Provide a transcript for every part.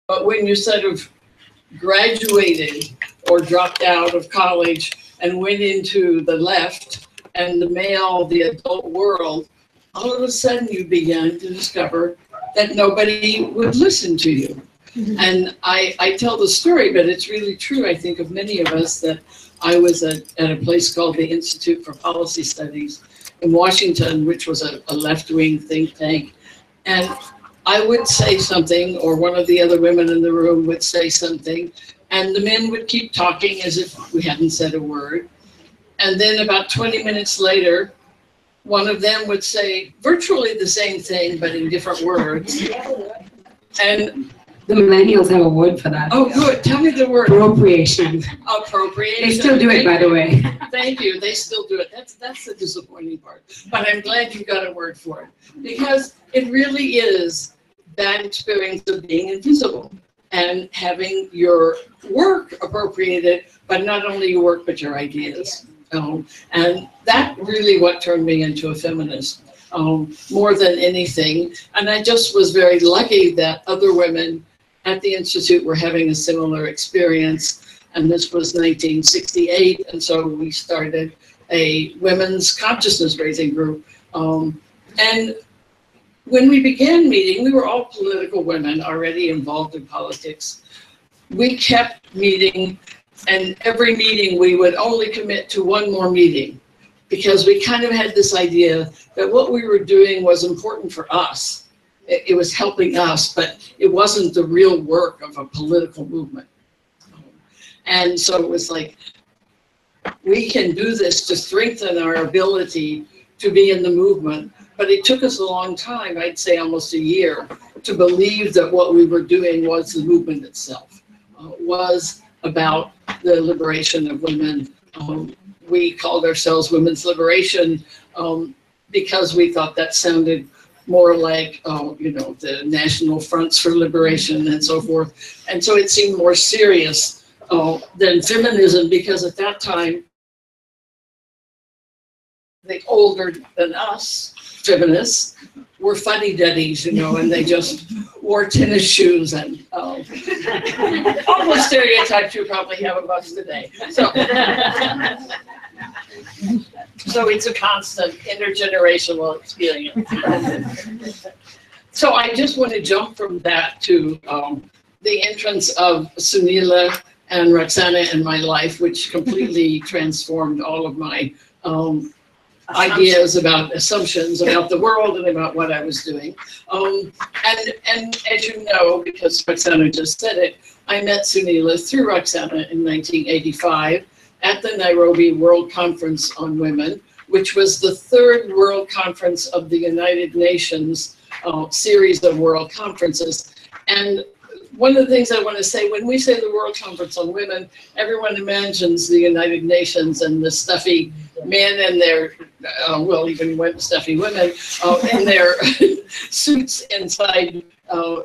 But when you sort of graduated or dropped out of college and went into the left and the male, the adult world, all of a sudden you began to discover that nobody would listen to you. And I tell the story, but it's really true, I think, of many of us, that I was at a place called the Institute for Policy Studies in Washington, which was a left-wing think tank. And I would say something, or one of the other women in the room would say something, and the men would keep talking as if we hadn't said a word. And then about 20 minutes later, one of them would say virtually the same thing, but in different words. And the millennials have a word for that. Oh, good. Tell me the word. Appropriation. Appropriation. They still do it, by the way. Thank you. They still do it. That's the disappointing part. But I'm glad you got a word for it, because it really is that experience of being invisible and having your work appropriated, but not only your work, but your ideas. And that really what turned me into a feminist, more than anything. And I just was very lucky that other women at the Institute were having a similar experience. And this was 1968. And so we started a women's consciousness raising group. And when we began meeting, we were all political women already involved in politics. We kept meeting, and every meeting we would only commit to one more meeting, because we kind of had this idea that what we were doing was important for us. It was helping us, but it wasn't the real work of a political movement. And so it was like, we can do this to strengthen our ability to be in the movement. But it took us a long time, I'd say almost a year, to believe that what we were doing was the movement itself, was about the liberation of women. We called ourselves Women's Liberation because we thought that sounded more like, you know, the National Fronts for Liberation and so forth. And so it seemed more serious than feminism, because at that time, the older than us feminists were fuddy-duddies, you know, and they just wore tennis shoes and all the stereotypes you probably have of us today. So, so it's a constant intergenerational experience. So I just want to jump from that to the entrance of Sunila and Roxanna in my life, which completely transformed all of my ideas about assumptions about the world and about what I was doing. And as you know, because Roxanna just said it, I met Sunila through Roxanna in 1985 at the Nairobi World Conference on Women, which was the third World Conference of the United Nations series of world conferences. And one of the things I want to say, when we say the World Conference on Women, everyone imagines the United Nations and the stuffy men and their, well, even stuffy women in their suits inside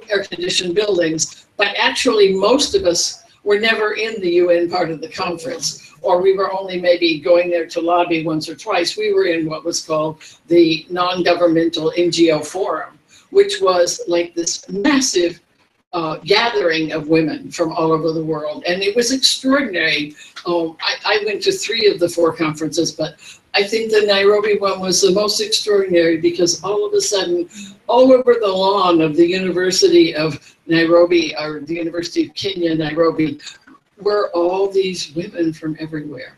air-conditioned buildings. But actually, most of us were never in the UN part of the conference, or we were only maybe going there to lobby once or twice. We were in what was called the non-governmental NGO forum, which was like this massive gathering of women from all over the world. And it was extraordinary. I went to 3 of the 4 conferences, but I think the Nairobi one was the most extraordinary, because all of a sudden, all over the lawn of the University of Nairobi, or the University of Kenya, Nairobi, were all these women from everywhere.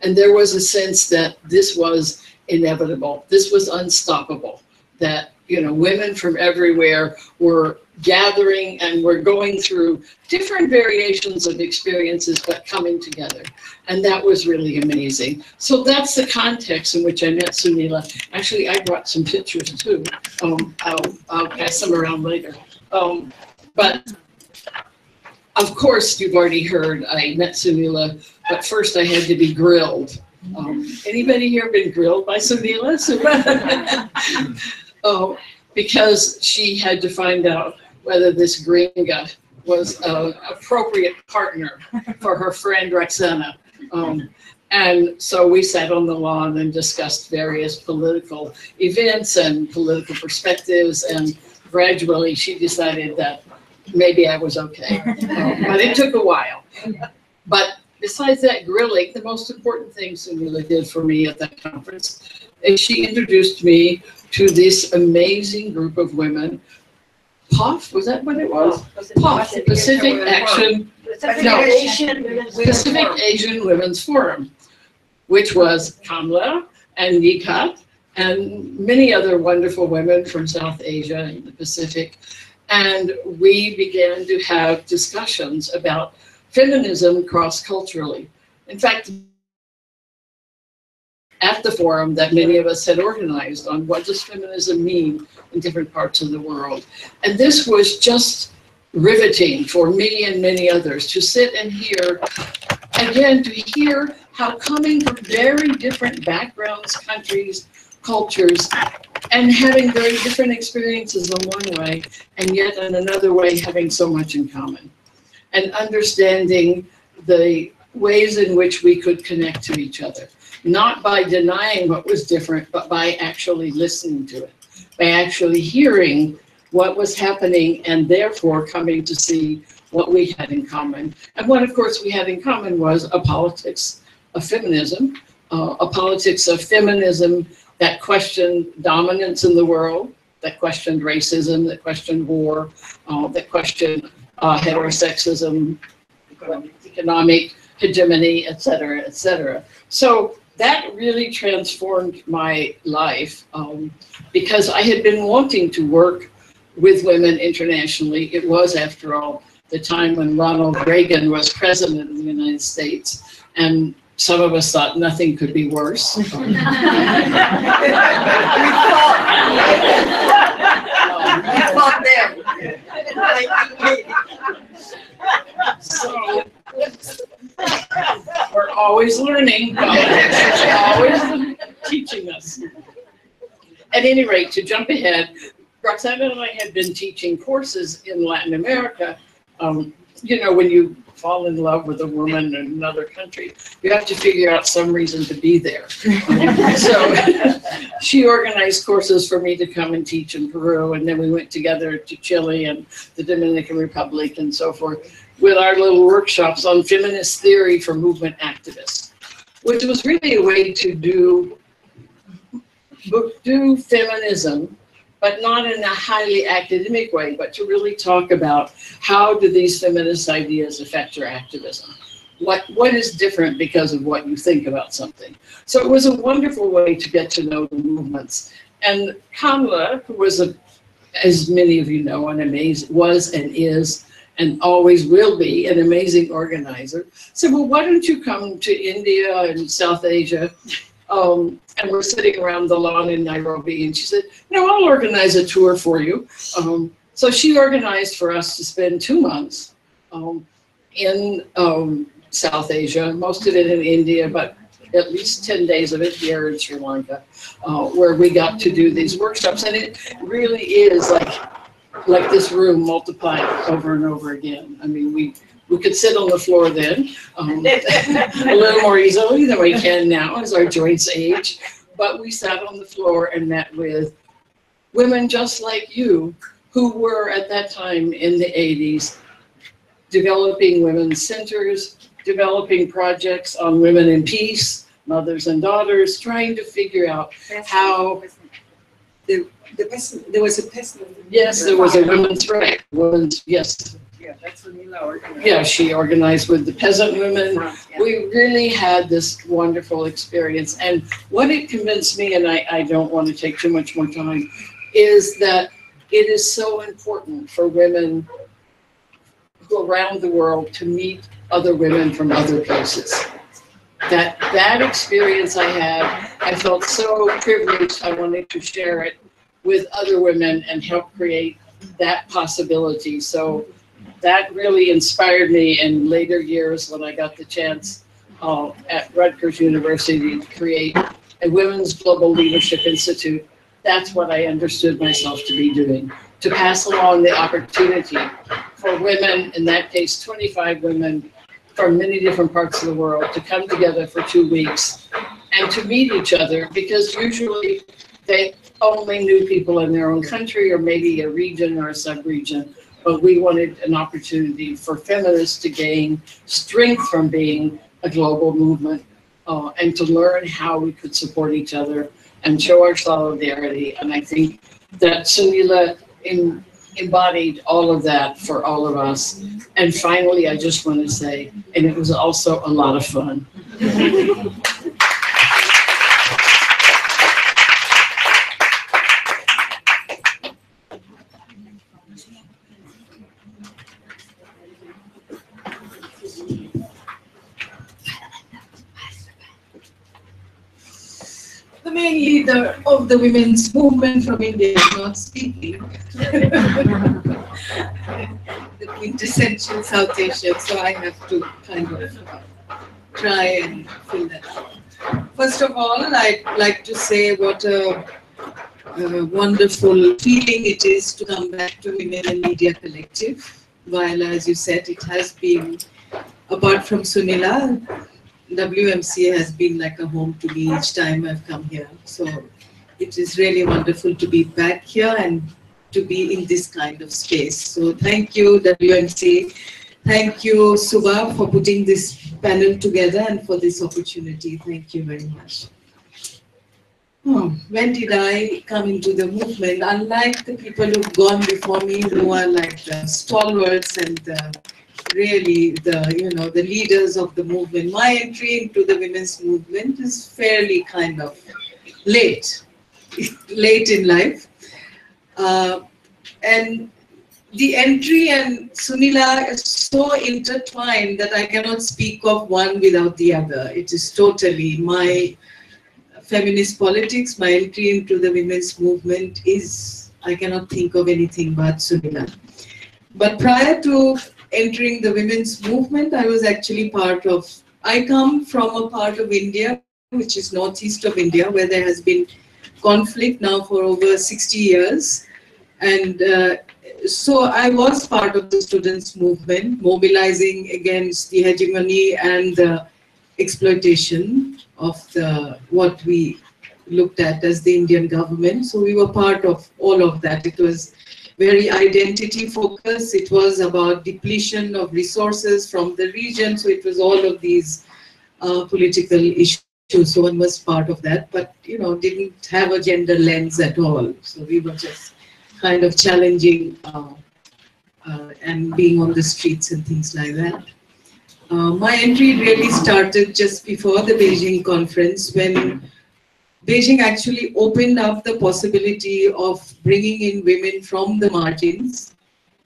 And there was a sense that this was inevitable. This was unstoppable. That, you know, women from everywhere were gathering and were going through different variations of experiences, but coming together. And that was really amazing. So that's the context in which I met Sunila. Actually, I brought some pictures too. I'll pass them around later. But of course, you've already heard I met Sunila, but first I had to be grilled. Anybody here been grilled by Sunila? Because she had to find out whether this gringa was an appropriate partner for her friend Roxanna. And so we sat on the lawn and discussed various political events and political perspectives, and gradually she decided that maybe I was okay. But it took a while. But besides that grilling, the most important thing Sunila did for me at that conference is she introduced me to this amazing group of women. PAF, was that what it was? PAF, Pacific Action, Pacific Asian Women's Forum, which was Kamla and Nighat and many other wonderful women from South Asia and the Pacific. And we began to have discussions about feminism cross-culturally. In fact, at the forum that many of us had organized on what does feminism mean in different parts of the world. And this was just riveting for me and many others to sit and hear, again, to hear how coming from very different backgrounds, countries, cultures, and having very different experiences in one way, and yet in another way having so much in common. And understanding the ways in which we could connect to each other. Not by denying what was different, but by actually listening to it, by actually hearing what was happening and therefore coming to see what we had in common. And what, of course, we had in common was a politics of feminism, a politics of feminism that questioned dominance in the world, that questioned racism, that questioned war, that questioned heterosexism, economic hegemony, et cetera, et cetera. So that really transformed my life because I had been wanting to work with women internationally. It was, after all, the time when Ronald Reagan was president of the United States, and some of us thought nothing could be worse. So we're always learning. Politics is always teaching us. At any rate, to jump ahead, Roxanna and I had been teaching courses in Latin America. You know, when you fall in love with a woman in another country, you have to figure out some reason to be there. So she organized courses for me to come and teach in Peru, and then we went together to Chile and the Dominican Republic and so forth with our little workshops on feminist theory for movement activists, which was really a way to do feminism, but not in a highly academic way, but to really talk about how do these feminist ideas affect your activism? What is different because of what you think about something? So it was a wonderful way to get to know the movements. And Kamla, who was, as many of you know, was and is, and always will be an amazing organizer, said, well, why don't you come to India and South Asia? And we're sitting around the lawn in Nairobi, and she said, no, I'll organize a tour for you. So she organized for us to spend 2 months in South Asia, most of it in India, but at least 10 days of it here in Sri Lanka, where we got to do these workshops. And it really is like this room multiplied over and over again. I mean, we could sit on the floor then, a little more easily than we can now as our joints age. But we sat on the floor and met with women just like you, who were at that time in the 80s, developing women's centers, developing projects on women in peace, mothers and daughters, trying to figure out how... There was a peasant. Yes, there was a women's right. Yes. Yeah, that's Sunila organized. Yeah, she organized with the peasant women. We really had this wonderful experience. And what it convinced me, and I don't want to take too much more time, is that it is so important for women who around the world to meet other women from other places. That experience I had, I felt so privileged. I wanted to share it with other women and help create that possibility. So that really inspired me in later years when I got the chance at Rutgers University to create a Women's Global Leadership Institute. That's what I understood myself to be doing, to pass along the opportunity for women, in that case 25 women from many different parts of the world, to come together for 2 weeks and to meet each other, because usually they only knew people in their own country or maybe a region or a sub-region. but we wanted an opportunity for feminists to gain strength from being a global movement, and to learn how we could support each other and show our solidarity. And I think that Sunila embodied all of that for all of us. And finally, I just want to say, and it was also a lot of fun. The main leader of the women's movement from India is not speaking. The quintessential South Asian, so I have to kind of try and fill that out. First of all, I'd like to say what a wonderful feeling it is to come back to Women in Media Collective. Viola, as you said, it has been, apart from Sunila, WMCA has been like a home to me each time I've come here. So it is really wonderful to be back here and to be in this kind of space. So thank you, WMCA. Thank you, Subha, for putting this panel together and for this opportunity. Thank you very much. When did I come into the movement? Unlike the people who've gone before me, who are like the stalwarts and really the leaders of the movement, my entry into the women's movement is fairly kind of late in life. And the entry and Sunila is so intertwined that I cannot speak of one without the other. It is totally my feminist politics, my entry into the women's movement is, I cannot think of anything but Sunila. But prior to entering the women's movement, I was actually I come from a part of India, which is northeast of India, where there has been conflict now for over 60 years. And so I was part of the students' movement, mobilizing against the hegemony and the exploitation of what we looked at as the Indian government. So we were part of all of that. It was very identity focused. It was about depletion of resources from the region. So it was all of these political issues. So one was part of that, but didn't have a gender lens at all. So we were just kind of challenging and being on the streets and things like that. My entry really started just before the Beijing conference, when Beijing actually opened up the possibility of bringing in women from the margins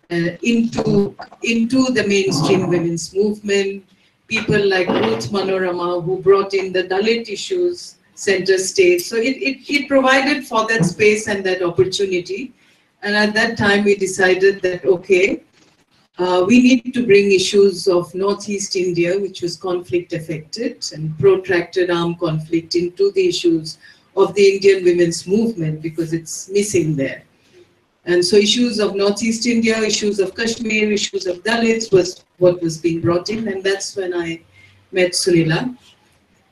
into the mainstream women's movement. People like Ruth Manorama, who brought in the Dalit issues center stage. So it provided for that space and that opportunity. And at that time, we decided that, okay, we need to bring issues of Northeast India, which was conflict affected and protracted armed conflict, into the issues of the Indian women's movement, because it's missing there. And so issues of Northeast India, issues of Kashmir, issues of Dalits was what was being brought in. And that's when I met Sunila.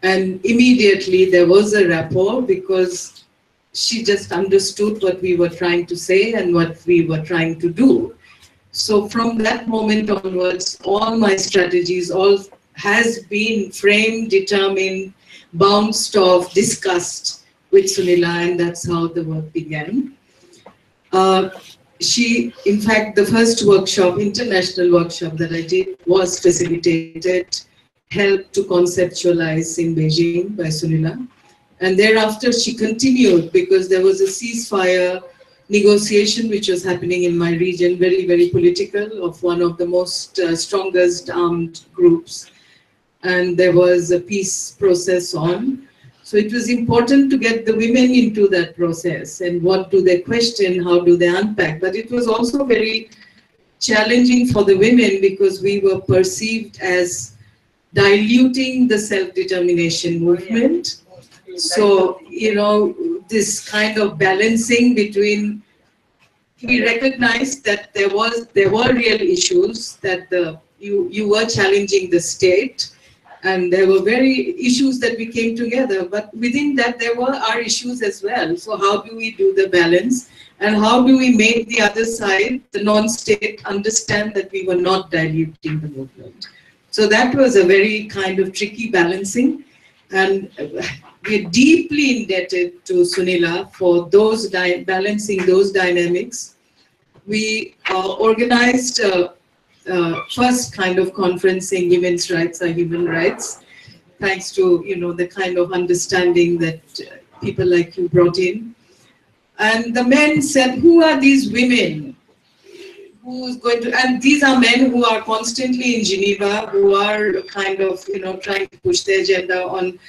And immediately there was a rapport, because she just understood what we were trying to say and what we were trying to do. So from that moment onwards, all my strategies, all has been framed, determined, bounced off, discussed with Sunila, and that's how the work began. In fact, the first workshop, international workshop that I did was facilitated, helped to conceptualize in Beijing by Sunila. And thereafter she continued, because there was a ceasefire negotiation which was happening in my region, very, very political, of one of the most strongest armed groups. And there was a peace process on. So it was important to get the women into that process, and what do they question, how do they unpack. But it was also very challenging for the women, because we were perceived as diluting the self-determination movement. So, this kind of balancing between, we recognized that there were real issues, that you were challenging the state, and there were very issues that we came together, but within that there were our issues as well. So how do we do the balance? And how do we make the other side, the non-state, understand that we were not diluting the movement? So that was a very kind of tricky balancing. And we're deeply indebted to Sunila for those balancing those dynamics. We organized first kind of conference saying women's rights are human rights, thanks to the kind of understanding that people like you brought in. And the men said, who are these women? Who's going to, and these are men who are constantly in Geneva, who are kind of, trying to push the agenda on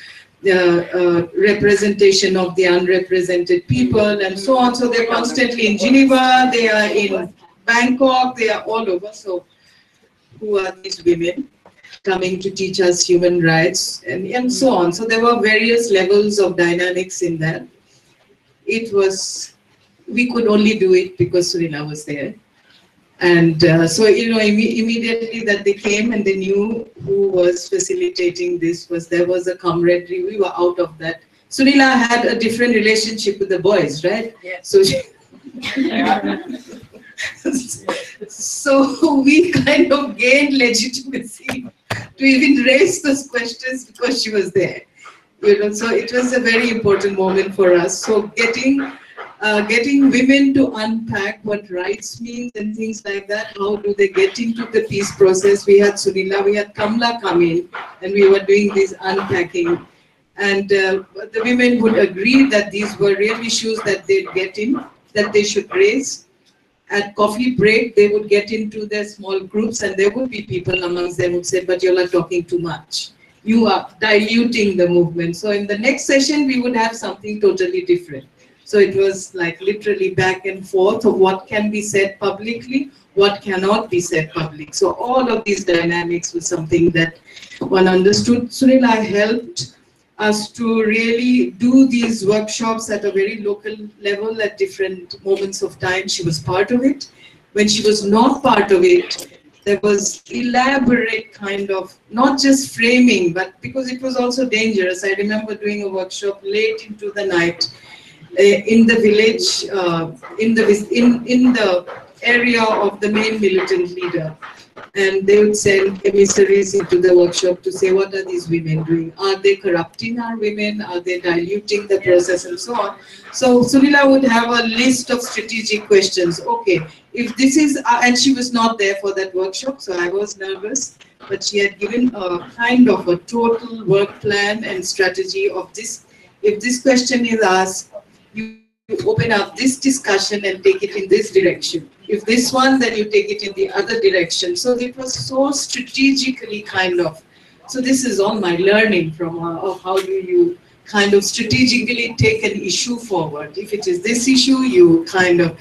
the representation of the unrepresented people and so on. So they're constantly in Geneva, they are in Bangkok, they are all over. So who are these women coming to teach us human rights and so on? So there were various levels of dynamics in that. It was, we could only do it because Sunila was there. And so, immediately that they came and they knew who was facilitating this, there was a camaraderie. We were out of that. Sunila had a different relationship with the boys, right? Yes. So, so we kind of gained legitimacy to even raise those questions because she was there. So it was a very important moment for us. So getting women to unpack what rights means and things like that. How do they get into the peace process? We had Sunila, we had Kamla come in, and we were doing this unpacking. And the women would agree that these were real issues that they'd get in, that they should raise. At coffee break, they would get into their small groups, and there would be people amongst them who would say, but you're talking too much. You are diluting the movement. So in the next session, we would have something totally different. So it was like literally back and forth of what can be said publicly, what cannot be said public. So all of these dynamics was something that one understood. Sunila helped us to really do these workshops at a very local level at different moments of time. She was part of it. When she was not part of it, there was elaborate kind of, not just framing, but because it was also dangerous. I remember doing a workshop late into the night in the village, in the area of the main militant leader. And they would send emissaries into the workshop to say, what are these women doing? Are they corrupting our women? Are they diluting the process and so on? So Sunila would have a list of strategic questions. Okay, if this is, and she was not there for that workshop, so I was nervous, but she had given a kind of a total work plan and strategy of this. If this question is asked, you open up this discussion and take it in this direction. If this one, then you take it in the other direction. So it was so strategically kind of, so this is all my learning from of how do you kind of strategically take an issue forward. If it is this issue, you kind of,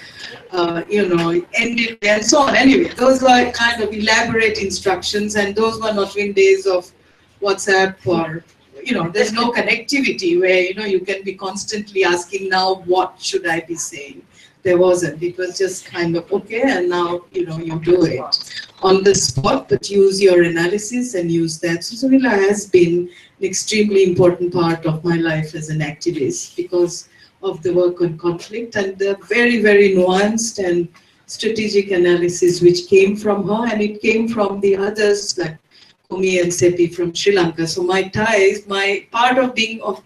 end it and so on. Anyway, those were kind of elaborate instructions, and those were not in days of WhatsApp or, there's no connectivity where, you can be constantly asking now, what should I be saying? There wasn't. It was just kind of, okay, and now, you do it on the spot, but use your analysis and use that. So Sunila has been an extremely important part of my life as an activist because of the work on conflict and the very, very nuanced and strategic analysis which came from her, and it came from the others like Kumi and Sepi from Sri Lanka. So my ties, my part of being of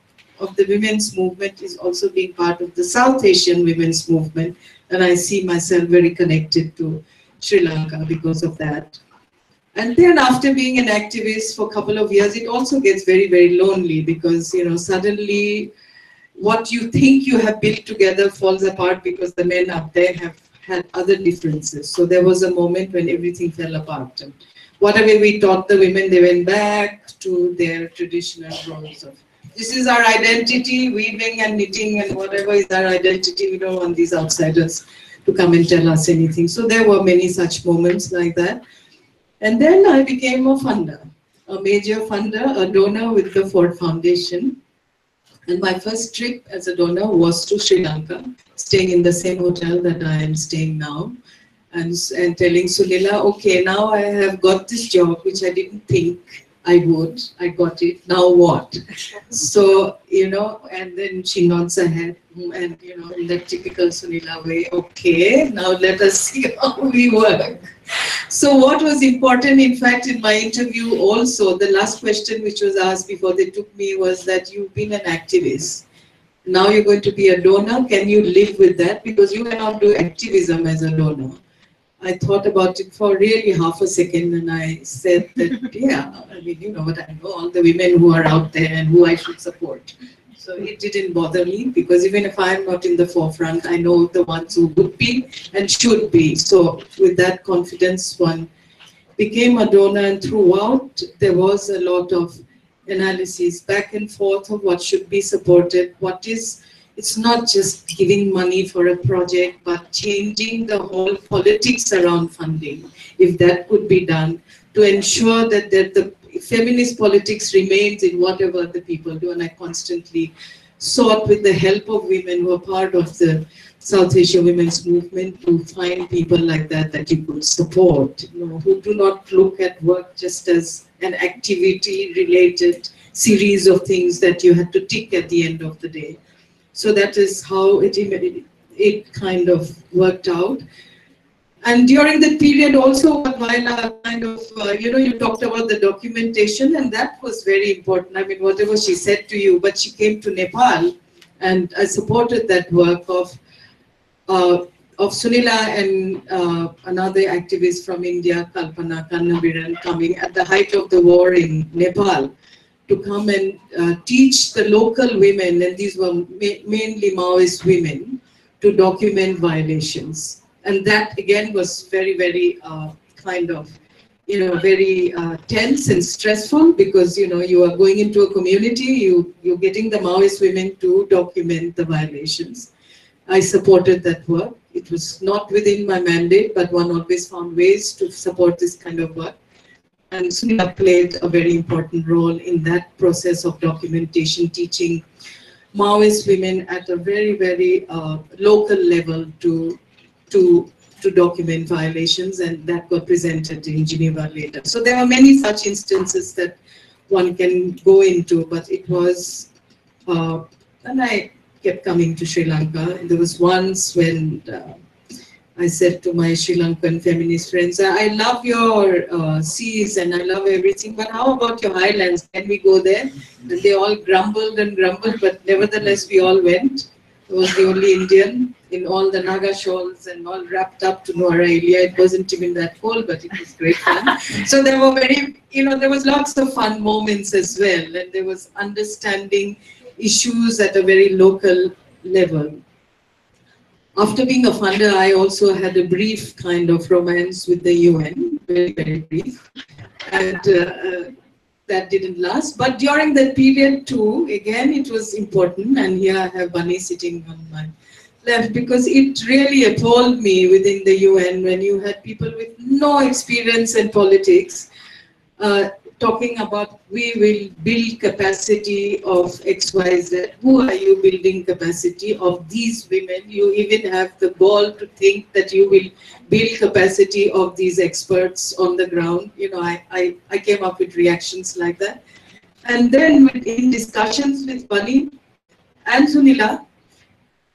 the women's movement is also being part of the South Asian women's movement, and I see myself very connected to Sri Lanka because of that. And then after being an activist for a couple of years, it also gets very, very lonely because, suddenly what you think you have built together falls apart because the men up there have had other differences. So there was a moment when everything fell apart. And whatever we taught the women, they went back to their traditional roles of, this is our identity, weaving and knitting and whatever is our identity. We don't want these outsiders to come and tell us anything. So there were many such moments like that. And then I became a funder, a major funder, a donor with the Ford Foundation. And my first trip as a donor was to Sri Lanka, staying in the same hotel that I am staying now. And telling Sunila, okay, now I have got this job, which I didn't think I got it, now what? So, and then she nods her head and, in the typical Sunila way, okay, now let us see how we work. So what was important, in fact, in my interview also, the last question which was asked before they took me was that you've been an activist. Now you're going to be a donor. Can you live with that? Because you cannot do activism as a donor. I thought about it for really half a second and I said that, yeah, I mean, but I know all the women who are out there and who I should support. So it didn't bother me because even if I'm not in the forefront, I know the ones who would be and should be. So with that confidence, one became a donor, and throughout there was a lot of analysis back and forth of what should be supported, it's not just giving money for a project, but changing the whole politics around funding, if that could be done, to ensure that the feminist politics remains in whatever the people do. And I constantly sought, with the help of women who are part of the South Asian Women's Movement, to find people like that you could support, who do not look at work just as an activity-related series of things that you had to tick at the end of the day. So that is how it kind of worked out. And during that period also, what Viola kind of, you talked about the documentation, and that was very important. I mean, whatever she said to you, but she came to Nepal, and I supported that work of Sunila and another activist from India, Kalpana Kannabiran, coming at the height of the war in Nepal, to come and teach the local women, and these were mainly Maoist women, to document violations. And that again was very, very very tense and stressful, because you are going into a community, you're getting the Maoist women to document the violations. I supported that work. It was not within my mandate, but one always found ways to support this kind of work. And Sunila played a very important role in that process of documentation, teaching Maoist women at a very, very local level to document violations, and that got presented in Geneva later. So there are many such instances that one can go into, but it was, and I kept coming to Sri Lanka. There was once when I said to my Sri Lankan feminist friends, I love your seas and I love everything, but how about your highlands? Can we go there? And they all grumbled and grumbled, but nevertheless we all went. I was the only Indian in all the Naga shawls and all wrapped up to Nuara Elia. It wasn't even that cold, but it was great fun. So there were there was lots of fun moments as well, and there was understanding issues at a very local level. After being a funder, I also had a brief kind of romance with the UN, very, very brief, and that didn't last. But during that period too, again, it was important, and here I have Bunny sitting on my left, because it really appalled me within the UN when you had people with no experience in politics talking about, we will build capacity of XYZ. Who are you building capacity of these women? You even have the gall to think that you will build capacity of these experts on the ground. I came up with reactions like that. And then in discussions with Bunny and Sunila,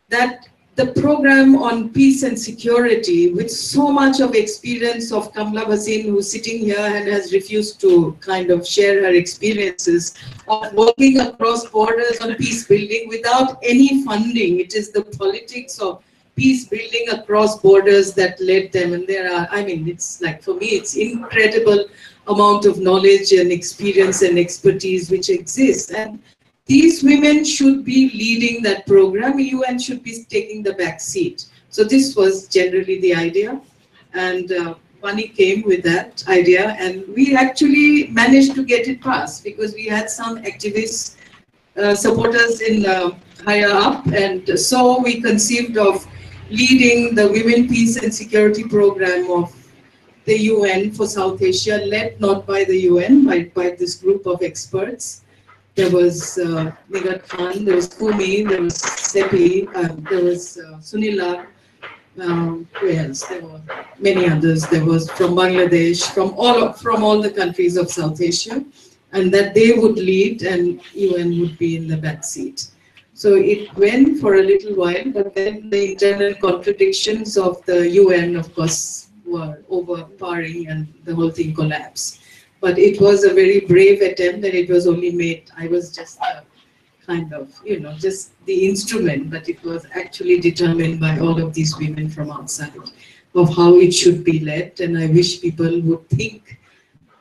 that the program on peace and security, with so much of experience of Kamla Bhasin, who's sitting here and has refused to kind of share her experiences of working across borders on peace building without any funding. It is the politics of peace building across borders that led them. And there are, it's like, for me, it's incredible amount of knowledge and experience and expertise which exists. And these women should be leading that program. UN should be taking the back seat. So this was generally the idea. And Bunny came with that idea. And we actually managed to get it passed because we had some activists, supporters in higher up. And so we conceived of leading the Women, Peace and Security program of the UN for South Asia, led not by the UN, but by this group of experts. There was Nighat, there was Kumi, there was Sepi, there was Sunila, who else? There were many others. There was from Bangladesh, from all the countries of South Asia. and that they would lead and UN would be in the back seat. So it went for a little while, but then the internal contradictions of the UN, of course, were overpowering and the whole thing collapsed. But it was a very brave attempt, and it was only made, I was just kind of, just the instrument, but it was actually determined by all of these women from outside of how it should be led. And I wish people would think,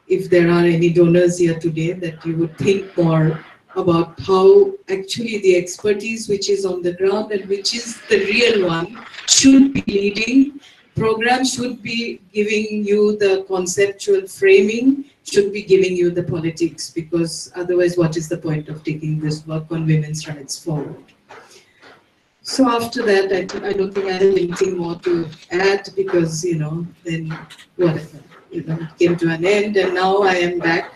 if there are any donors here today, that you would think more about how actually the expertise which is on the ground and which is the real one should be leading. Programs should be giving you the conceptual framing, should be giving you the politics, because otherwise what is the point of taking this work on women's rights forward? So after that, I don't think I have anything more to add, because, then whatever, it came to an end, and now I am back.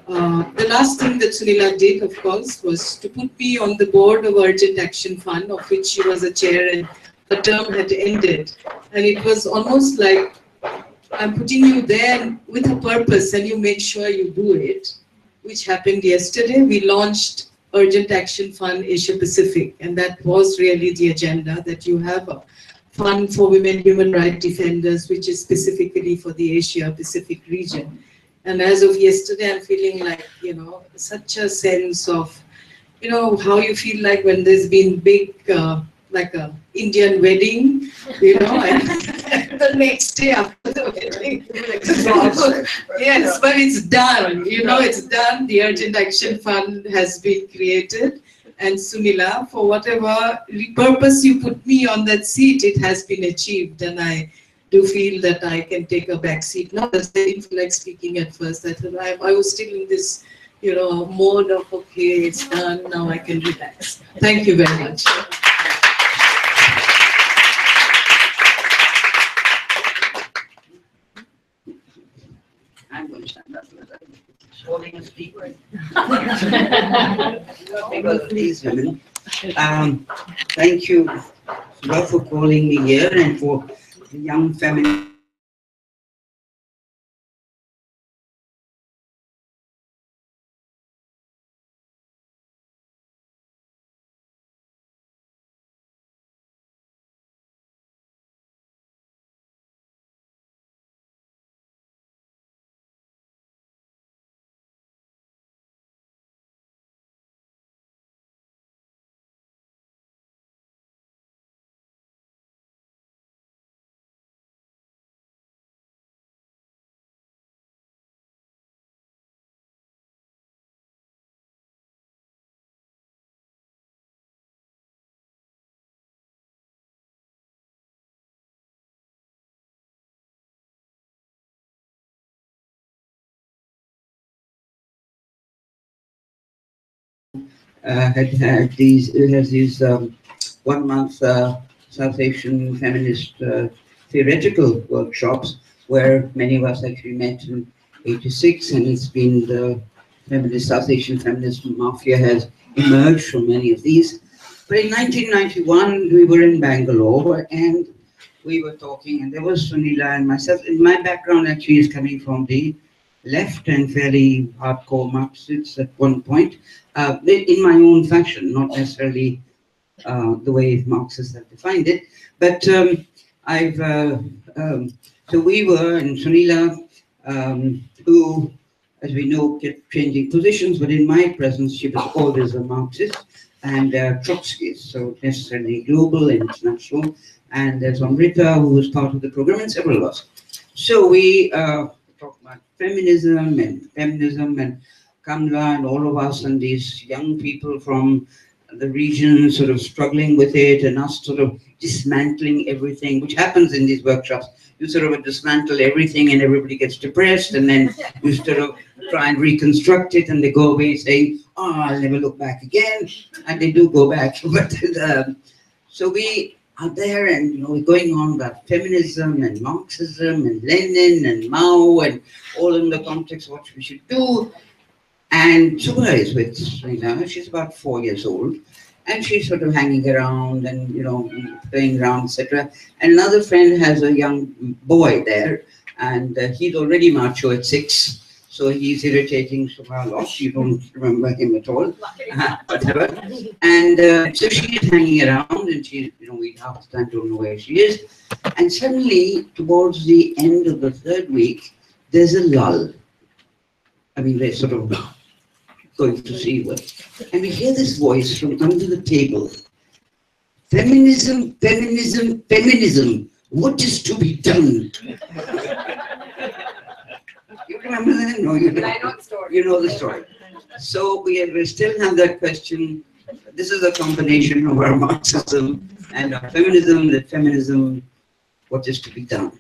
The last thing that Sunila did, of course, was to put me on the board of Urgent Action Fund, of which she was a chair, and her term had ended. And it was almost like, I'm putting you there with a purpose, and you make sure you do it, which happened yesterday. We launched Urgent Action Fund Asia Pacific, and that was really the agenda, that you have a fund for women human rights defenders, which is specifically for the Asia Pacific region. And as of yesterday, I'm feeling like, such a sense of, how you feel like when there's been big, like a Indian wedding, and the next day after the wedding, yes, but it's done, it's done. The Urgent Action Fund has been created, and Sunila, for whatever purpose you put me on that seat, it has been achieved, and I do feel that I can take a back seat. Not that I didn't feel like speaking at first. I thought I was still in this, mode of, okay, it's done, now I can relax. Thank you very much. I'm going to stand up because I'm holding a speaker. Because of these women. Thank you, Subha, for calling me here, and for the young feminist. Has these 1 month South Asian feminist theoretical workshops, where many of us actually met in '86, and it's been the feminist South Asian feminist mafia has emerged from many of these. But in 1991, we were in Bangalore, and we were talking, and there was Sunila and myself. And my background actually is coming from the left and fairly hardcore Marxists at one point, in my own fashion, not necessarily the way Marxists have defined it. But so we were, and Sunila, who, as we know, kept changing positions, but in my presence, she was always a Marxist, and Trotskyist, so necessarily global and international. And there's Amrita, who was part of the program, and several of us. So we talked about feminism and Kamla and all of us, and these young people from the region sort of struggling with it, and us sort of dismantling everything, which happens in these workshops. You sort of dismantle everything and everybody gets depressed, and then you sort of try and reconstruct it, and they go away saying, oh, I'll never look back again. And they do go back. But so we are there, and we're going on about feminism and Marxism and Lenin and Mao, and all in the context of what we should do. And Subha is with she's about 4 years old, and she's sort of hanging around and playing around, etc. And another friend has a young boy there, and he's already macho at 6, So he's irritating Subha a lot. You don't remember him at all. Whatever. And so she is hanging around, and she, we half the time don't know where she is. And suddenly, towards the end of the third week, there's a lull. I mean, they're sort of going to see what. And we hear this voice from under the table. Feminism, feminism, feminism. What is to be done? You remember that? No, you don't. I know the story. You know the story. So we still have that question. This is a combination of our Marxism and our feminism, that feminism, what is to be done.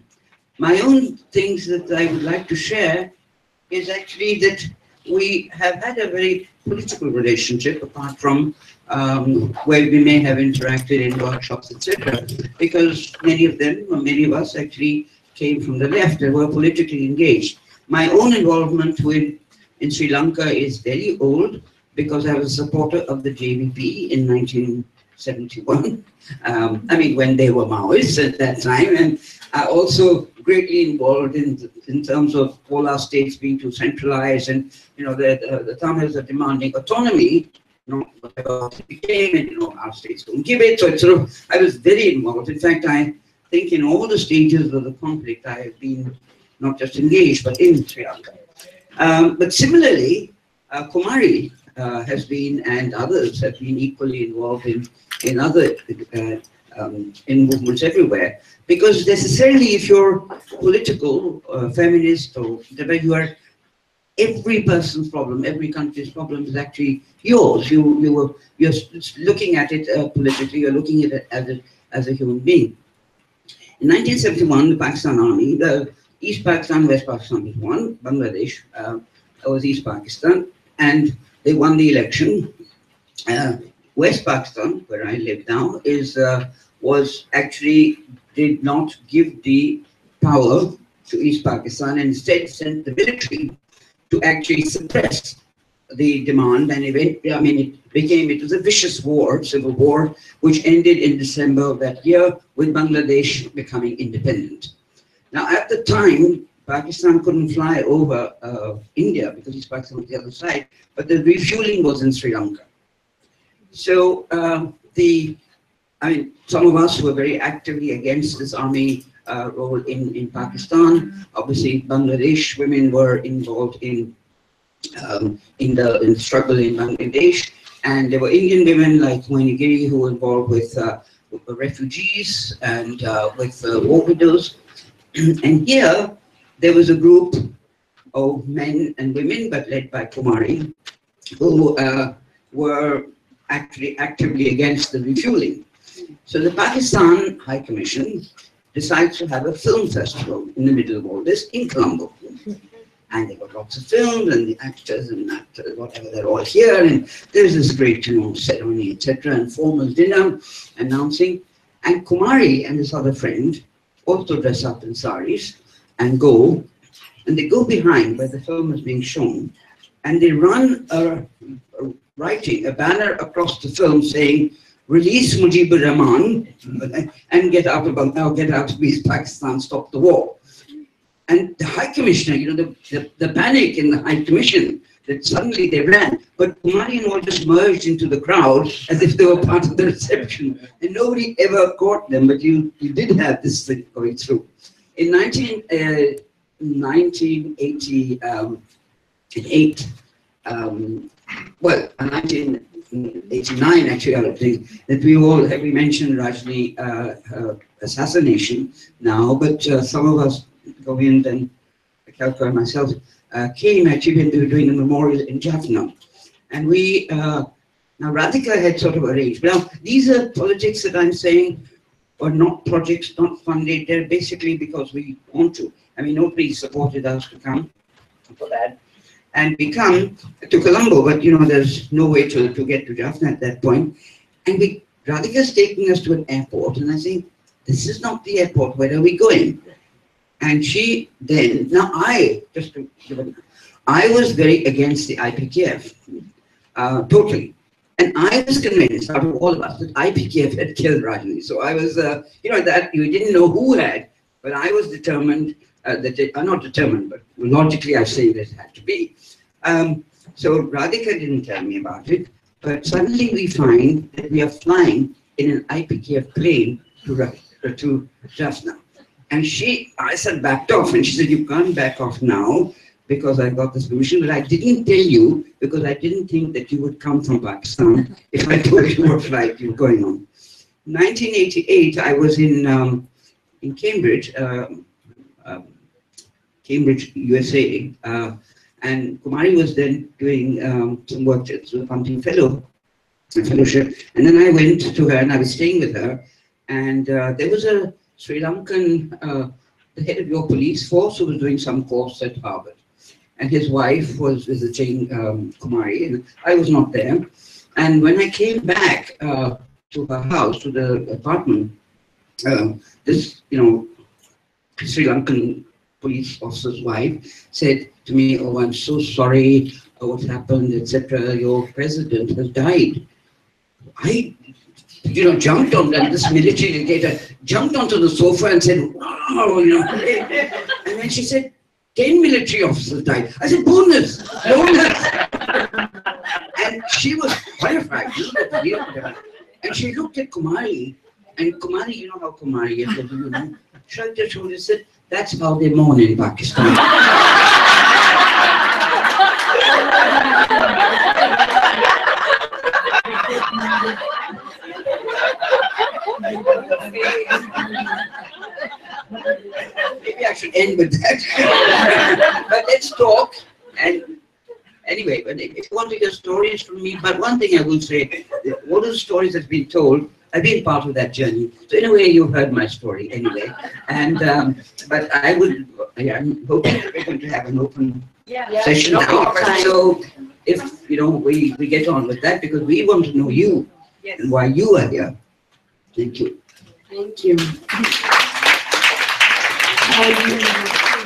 My own things that I would like to share is actually that we have had a very political relationship, apart from where we may have interacted in workshops, etc. Because many of them, or many of us, actually came from the left and were politically engaged. My own involvement in Sri Lanka is very old, because I was a supporter of the JVP in 1971. I mean, when they were Maoists at that time, and I also greatly involved in terms of all our states being too centralized, and the Tamils are demanding autonomy, whatever it became, and our states don't give it. So it's sort of, I was very involved. In fact, I think in all the stages of the conflict, I have been not just engaged, but in Sri Lanka. But similarly, Kumari has been, and others have been equally involved in other in movements everywhere. Because necessarily, if you're political, feminist, or whatever, you are, every person's problem, every country's problem is actually yours. You're looking at it politically. You're looking at it as a human being. In 1971, the Pakistan Army, the East Pakistan, West Pakistan was won. Bangladesh was East Pakistan, and they won the election. West Pakistan, where I live now, was actually did not give the power to East Pakistan, and instead sent the military to actually suppress the demand, and it was a vicious war, civil war, which ended in December of that year with Bangladesh becoming independent. Now, at the time, Pakistan couldn't fly over India because East Pakistan was the other side, but the refueling was in Sri Lanka. So some of us were very actively against this army role in Pakistan. Obviously, Bangladesh women were involved in the struggle in Bangladesh, and there were Indian women like Wijesiriwardena who were involved with refugees and with war widows. And here there was a group of men and women, but led by Kumari, who were actually actively against the refueling. So the Pakistan High Commission decides to have a film festival in the middle of all this in Colombo. And they got lots of films, and the actors and actors, whatever, they're all here, and there's this great ceremony, etc., and formal dinner announcing. And Kumari and his other friend also dress up in saris and they go behind where the film is being shown, and they run a banner across the film saying, "Release Mujibur Rahman and get out of East Pakistan, stop the war." And the High Commissioner, the panic in the High Commission, that suddenly they ran, but Kumari and all just merged into the crowd as if they were part of the reception, and nobody ever caught them, but you did have this thing going through. In 1988, 1989, actually, I would think that we mentioned Rajni assassination now, but some of us, Govind and Kalka and myself, came actually when we were doing a memorial in Jaffna. And now Radhika had sort of arranged. Now, these are politics that I'm saying are not projects, not funded. They're basically because we want to. I mean, nobody supported us to come for that. And we come to Colombo, but there's no way to get to Jaffna at that point. And Radhika's taking us to an airport, and I say, "This is not the airport, where are we going?" And she then, I was very against the IPKF, totally. And I was convinced, out of all of us, that IPKF had killed Rajni. So I was, that you didn't know who had, but I was determined that they are not determined, but logically I say that it had to be. So Radhika didn't tell me about it, but suddenly we find that we are flying in an IPKF plane to Jaffna. And I said backed off, and she said, you can't back off now because I got this permission, but I didn't tell you because I didn't think that you would come from Pakistan if I told you what flight you were going on. 1988, I was in Cambridge, Cambridge, USA, and Kumari was then doing some work as a founding fellowship, and then I went to her and I was staying with her, and there was a Sri Lankan, the head of your police force, who was doing some course at Harvard, and his wife was visiting Kumari, and I was not there. And when I came back to her house, to the apartment, this, Sri Lankan police officer's wife said to me, oh, I'm so sorry, what happened, etc. Your president has died. I, jumped on that, this military educator, jumped onto the sofa and said, wow, And then she said, 10 military officers died. I said, bonus. And she was horrified. And she looked at Kumari, and Kumari, you know how Kumari is, shrugged her shoulders and said, that's how they mourn in Pakistan. Maybe I should end with that. But let's talk. And anyway, but if you want to hear stories from me, but one thing I will say, all the stories that's been told, I've been part of that journey. So in a way, you've heard my story anyway. And but I'm hoping that we're going to have an open session now. So if we get on with that, because we want to know you and why you are here. Thank you. Thank you.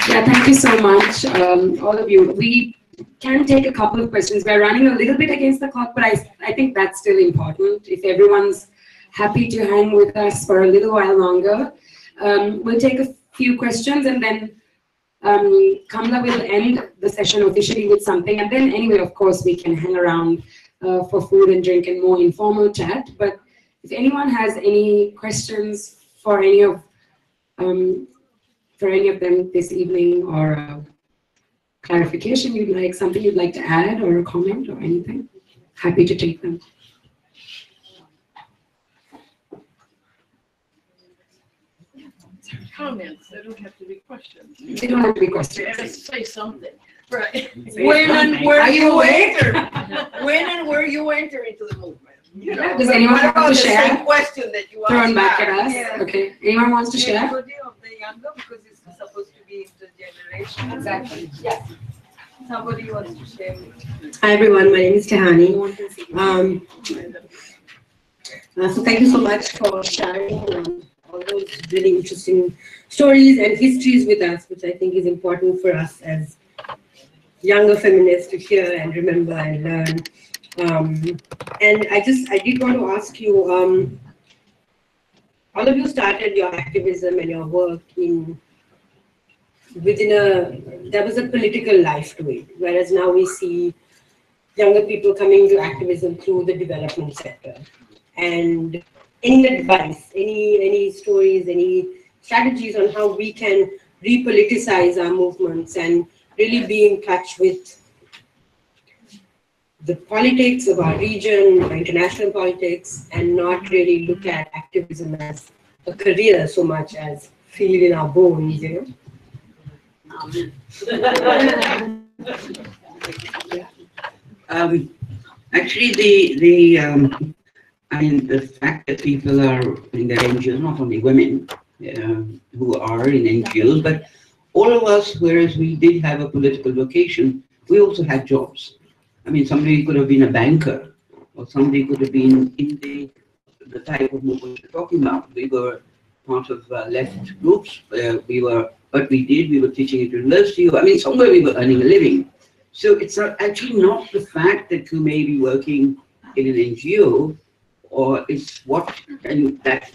Thank you so much, all of you. We can take a couple of questions. We're running a little bit against the clock, but I think that's still important. If everyone's happy to hang with us for a little while longer, we'll take a few questions, and then Kamla will end the session officially with something. And then anyway, of course, we can hang around for food and drink and more informal chat. But if anyone has any questions for any of them this evening, or clarification you'd like, something you'd like to add, or a comment or anything, happy to take them. Comments, they don't have to be questions. They don't have to be questions. Just say something. Right. When and where you enter. When and where you enter into the movement. Does anyone want to share? Same question that you Thrown asked back at us. Yeah. Okay. Anyone wants to share? Of the younger, because it's supposed to be intergenerational. Exactly. Yes. Somebody wants to share. Hi everyone, my name is Tehani. So thank you so much for sharing all those really interesting stories and histories with us, which I think is important for us as younger feminists to hear and remember and learn. And I did want to ask you, all of you started your activism and your work there was a political life to it, whereas now we see younger people coming to activism through the development sector. And any advice, any stories, any strategies on how we can repoliticize our movements and really be in touch with the politics of our region, our international politics, and not really look at activism as a career so much as feel it in our bones, Actually, the fact that people are in their NGOs, not only women who are in NGOs, but all of us, whereas we did have a political vocation, we also had jobs. I mean, somebody could have been a banker, or somebody could have been in the type of movement we're talking about. We were part of left groups. We were teaching at university. I mean, somewhere we were earning a living. So it's actually not the fact that you may be working in an NGO, or it's what, and that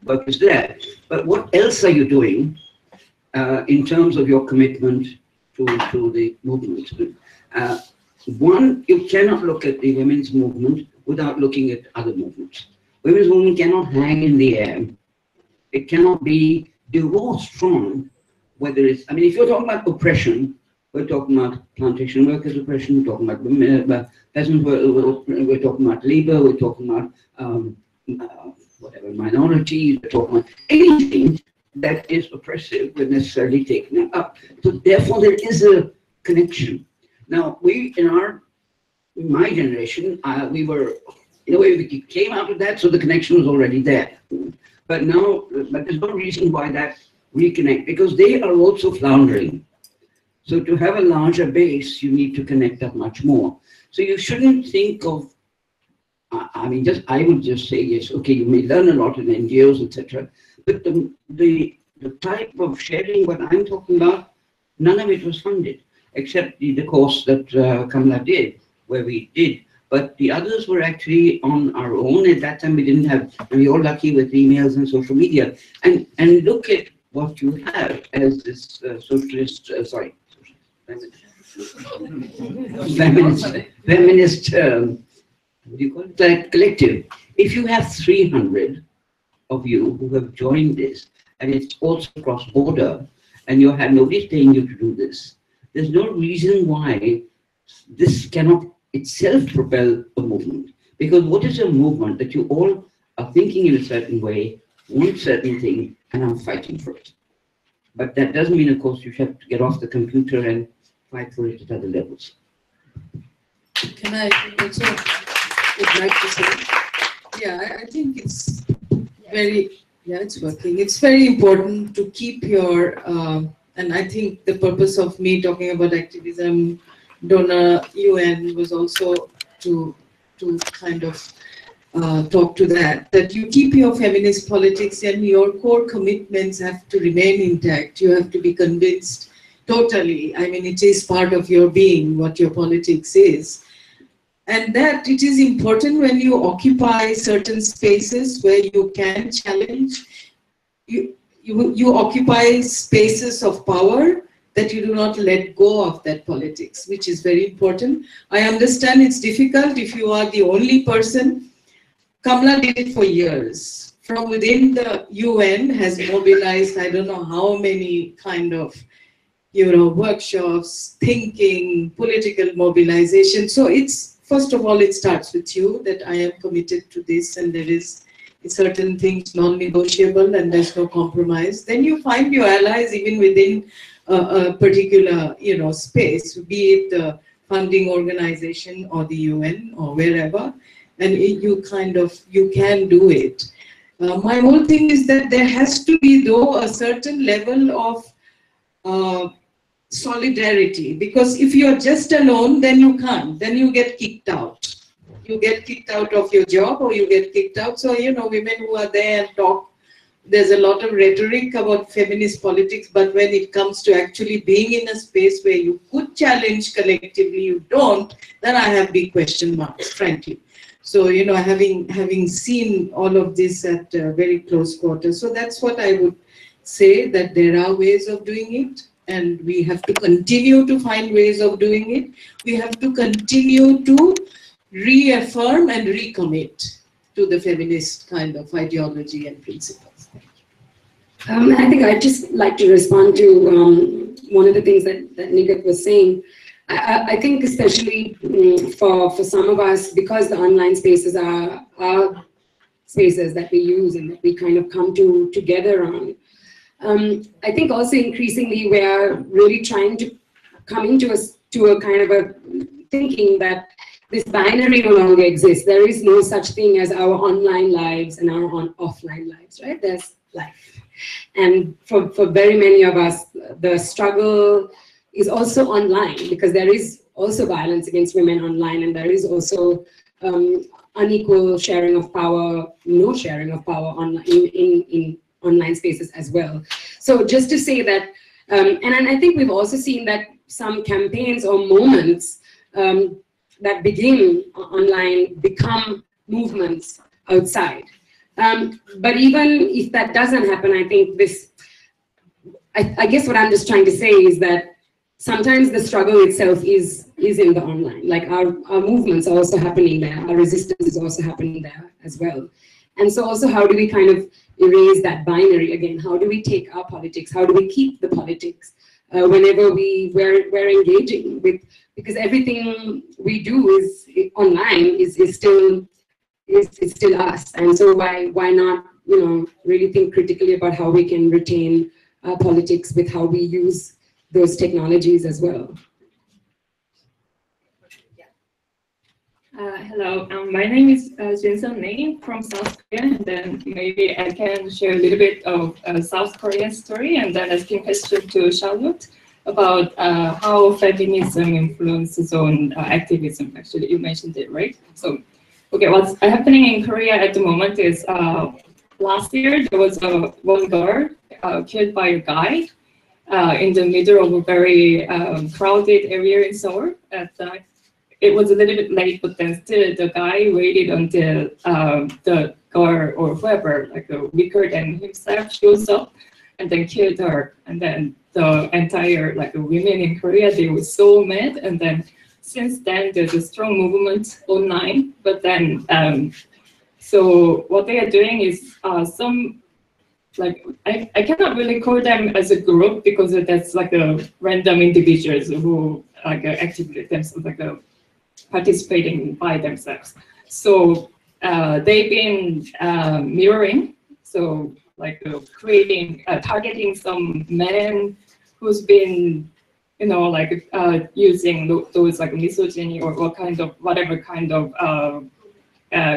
work is there. But what else are you doing in terms of your commitment to the movement. One, you cannot look at the women's movement without looking at other movements. Women's movement cannot hang in the air. It cannot be divorced from whether it's, I mean, if you're talking about oppression, we're talking about plantation workers' oppression, we're talking about peasant, we're talking about labor, we're talking about whatever minorities, we're talking about anything that is oppressive, we're necessarily taking it up. So therefore there is a connection. Now, we, in my generation, we were, in a way, we came out of that, so the connection was already there. But now, there's no reason why that reconnect, because they are also floundering. So to have a larger base, you need to connect up much more. So you shouldn't think of, I mean, I would just say, yes, okay, you may learn a lot in NGOs, etc. But the type of sharing what I'm talking about, none of it was funded, except the course that Kamla did, where we did. But the others were actually on our own. At that time, we didn't have, and we're all lucky with emails and social media. And look at what you have as this feminist, what do you call it? That collective. If you have 300 of you who have joined this, and it's also cross-border, and you have nobody's paying you to do this, there's no reason why this cannot itself propel a movement. Because what is a movement? That you all are thinking in a certain way, want certain thing, and are fighting for it. But that doesn't mean, of course, you have to get off the computer and fight for it at other levels. Can I also would like to say, yeah, I think it's very, yeah, it's working. It's very important to keep your, and I think the purpose of me talking about activism, donor, UN was also to kind of talk to that you keep your feminist politics and your core commitments have to remain intact. You have to be convinced totally. I mean, it is part of your being, what your politics is. And that it is important when you occupy certain spaces where you can challenge, you occupy spaces of power, that you do not let go of that politics, which is very important. I understand it's difficult if you are the only person. Kamla did it for years. From within the UN has mobilized, I don't know how many kind of, workshops, thinking, political mobilization. So it's, first of all, it starts with you, that I am committed to this and there is certain things non-negotiable and there's no compromise. Then you find your allies even within a particular, space, be it the funding organization or the UN or wherever, and you can do it. My whole thing is that there has to be, though, a certain level of solidarity, because if you're just alone, then you can't, then you get kicked out. You get kicked out of your job or you get kicked out. So, women who are there and talk, there's a lot of rhetoric about feminist politics, but when it comes to actually being in a space where you could challenge collectively, you don't, then I have big question marks, frankly. So, having seen all of this at very close quarters. So that's what I would say, that there are ways of doing it, and we have to continue to find ways of doing it. We have to continue to reaffirm and recommit to the feminist kind of ideology and principles. I think I'd just like to respond to one of the things that Nighat was saying. I think especially for some of us, because the online spaces are spaces that we use and that we kind of come together on. I think also increasingly we are really trying to come into a kind of a thinking that this binary no longer exists. There is no such thing as our online lives and our offline lives, right? There's life. And for very many of us, the struggle is also online, because there is also violence against women online, and there is also unequal sharing of power, no sharing of power online, in online spaces as well. So just to say that, and I think we've also seen that some campaigns or moments that begin online become movements outside. But even if that doesn't happen, I think I guess what I'm just trying to say is that sometimes the struggle itself is in the online. Like our movements are also happening there. Our resistance is also happening there as well. And so also, how do we kind of erase that binary again? How do we take our politics? How do we keep the politics whenever we're engaging with, because everything we do is online is still us. And so why not, you know, really think critically about how we can retain our politics with how we use those technologies as well. Hello, my name is Jinsun Lee from South Korea, and then maybe I can share a little bit of South Korean story, and then asking question to Charlotte about how feminism influences on activism. Actually, you mentioned it, right? So, okay, what's happening in Korea at the moment is last year there was one girl killed by a guy in the middle of a very crowded area in Seoul. It was a little bit late, but then still the guy waited until the girl or whoever, like weaker than himself, shows up and then killed her. And then the entire women in Korea, they were so mad. And then since then, there's a strong movement online. But then, so what they are doing is some, I cannot really call them as a group because that's like a random individuals who actively themselves, participating by themselves. So they've been mirroring, so creating, targeting some men who's been, you know, using those misogyny or whatever kind of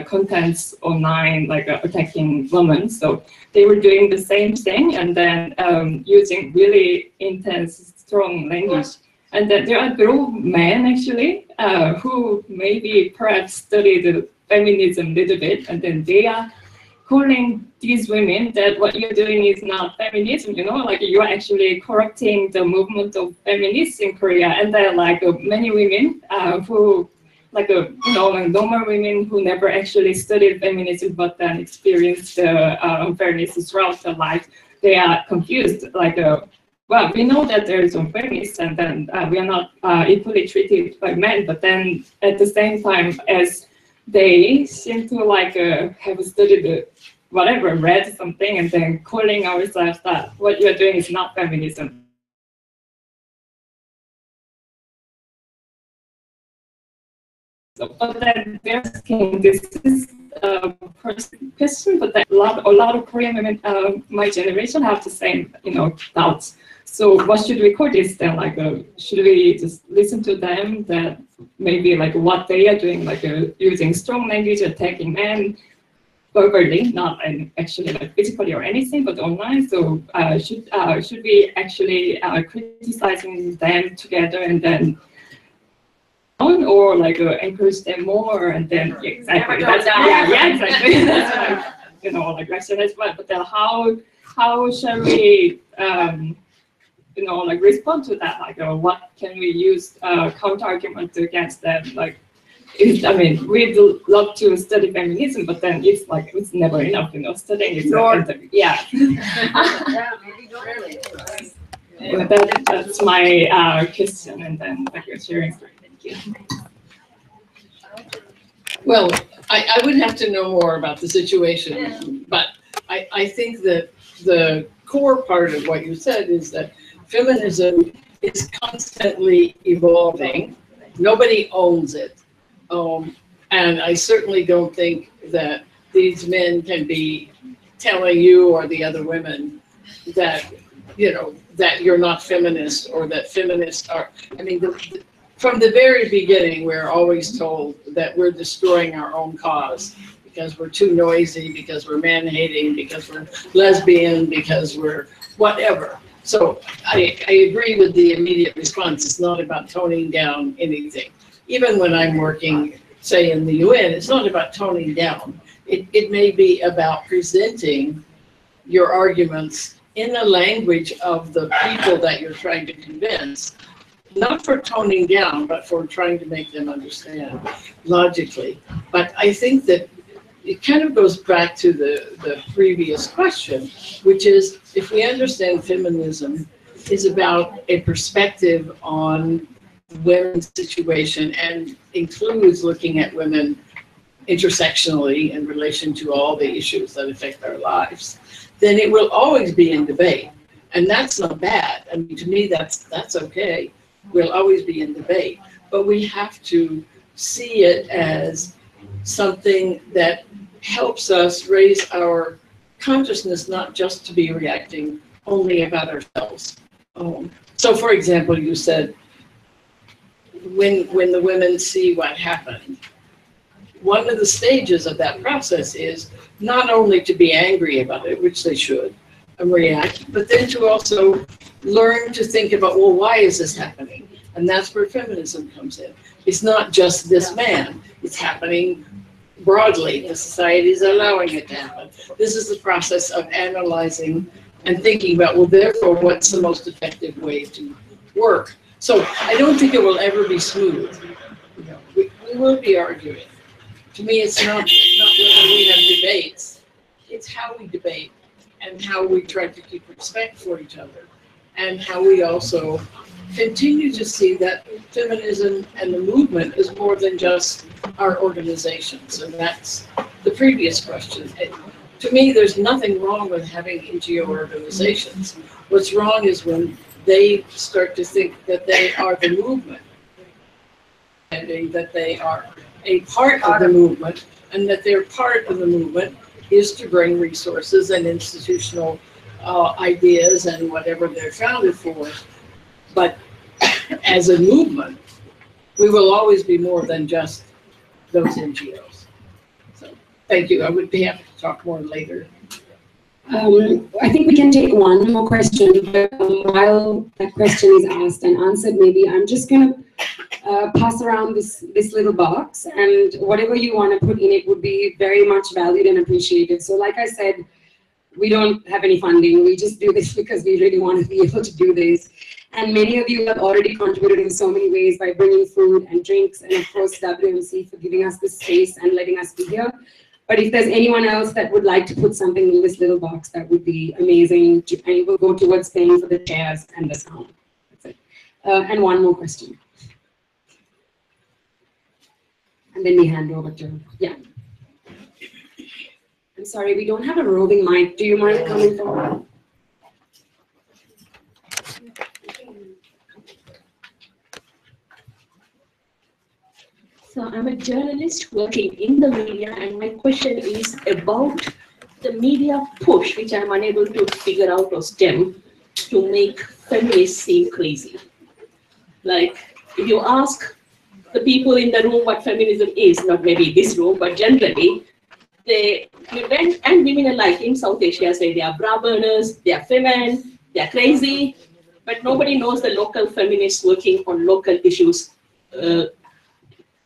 contents online, attacking women. So they were doing the same thing, and then using really intense, strong language. And then there are a group of men actually who maybe perhaps studied feminism a little bit, and then they are calling these women that what you're doing is not feminism, you know, you're actually corrupting the movement of feminists in Korea. And there are many women who, normal women who never actually studied feminism but then experienced unfairness throughout their life. They are confused, well, we know that there is unfairness, and then we are not equally treated by men, but then at the same time, as they seem to have studied whatever, read something, and then calling ourselves that what you're doing is not feminism. So, but then they're asking, this is a question, but a lot of Korean women, my generation, have the same, doubts. So what should we call this then? Should we just listen to them that maybe what they are doing, using strong language, attacking men verbally, not actually physically or anything, but online? So should we actually criticizing them together and then or encourage them more, and then exactly that's exactly that's question as well. But then how shall we respond to that? What can we use counter argument against them? We'd love to study feminism, but then it's never enough, studying is that's my question, and then you're sharing. Thank you. Well, I would have to know more about the situation, but I think that the core part of what you said is that feminism is constantly evolving. Nobody owns it. And I certainly don't think that these men can be telling you or the other women that, that you're not feminist, or that feminists are, from the very beginning, we're always told that we're destroying our own cause because we're too noisy, because we're man-hating, because we're lesbian, because we're whatever. So I agree with the immediate response. It's not about toning down anything. Even when I'm working, say, in the UN, it's not about toning down. It may be about presenting your arguments in the language of the people that you're trying to convince, not for toning down, but for trying to make them understand logically. But I think that it kind of goes back to the previous question, which is, if we understand feminism is about a perspective on women's situation and includes looking at women intersectionally in relation to all the issues that affect our lives, then it will always be in debate. And that's not bad. I mean, to me, that's okay. We'll always be in debate. But we have to see it as something that helps us raise our consciousness, not just to be reacting only about ourselves. So, for example, you said, when the women see what happened, one of the stages of that process is not only to be angry about it, which they should, and react, but then to also learn to think about, well, why is this happening? And that's where feminism comes in. It's not just this man. It's happening broadly. The society is allowing it to happen. This is the process of analyzing and thinking about, well, therefore, what's the most effective way to work? So I don't think it will ever be smooth. You know, we will be arguing. To me, it's not whether we have debates. It's how we debate and how we try to keep respect for each other, and how we also continue to see that feminism and the movement is more than just our organizations. And that's the previous question. To me, there's nothing wrong with having NGO organizations. What's wrong is when they start to think that they are the movement, and that they are a part of the movement, and that their part of the movement is to bring resources and institutional ideas and whatever they're founded for. But as a movement, we will always be more than just those NGOs. So thank you. I would be happy to talk more later. I think we can take one more question, but while that question is asked and answered, maybe I'm just going to pass around this little box, and whatever you want to put in it would be very much valued and appreciated. So like I said, we don't have any funding. We just do this because we really want to be able to do this. And many of you have already contributed in so many ways by bringing food and drinks, and of course WMC for giving us this space and letting us be here. But if there's anyone else that would like to put something in this little box, that would be amazing. And it will go towards paying for the chairs and the sound. That's it. And one more question. And then we hand over to, yeah. I'm sorry, we don't have a roving mic. Do you mind coming forward? So I'm a journalist working in the media, and my question is about the media push, which I'm unable to figure out or stem, to make feminists seem crazy. Like, if you ask the people in the room what feminism is, not maybe this room, but generally, men and women alike in South Asia say they are bra burners, they are femen, they are crazy, but nobody knows the local feminists working on local issues,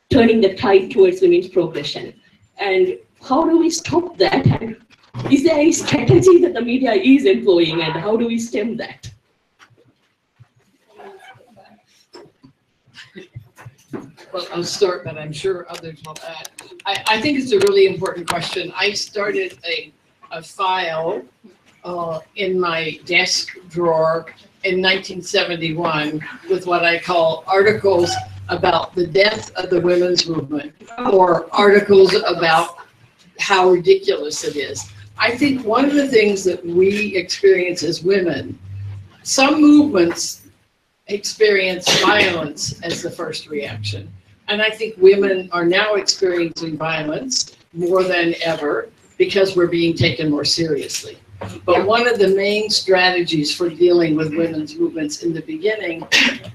turning the tide towards women's progression. And how do we stop that? And is there any strategy that the media is employing, and how do we stem that? Well, I'll start, but I'm sure others will add. I think it's a really important question. I started a file in my desk drawer in 1971 with what I call articles about the death of the women's movement, or articles about how ridiculous it is. I think one of the things that we experience as women, some movements experience violence as the first reaction. And I think women are now experiencing violence more than ever because we're being taken more seriously. But one of the main strategies for dealing with women's movements in the beginning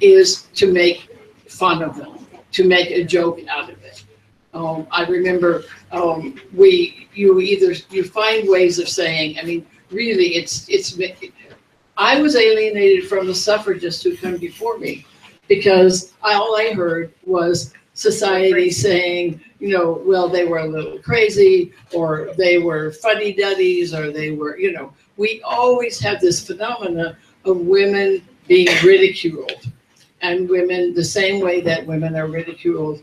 is to make fun of them, to make a joke out of it. I remember you find ways of saying, I mean, really, I was alienated from the suffragists who come before me because all I heard was society saying, you know, well, they were a little crazy, or they were fuddy-duddies, or they were, you know, we always have this phenomena of women being ridiculed. And women, the same way that women are ridiculed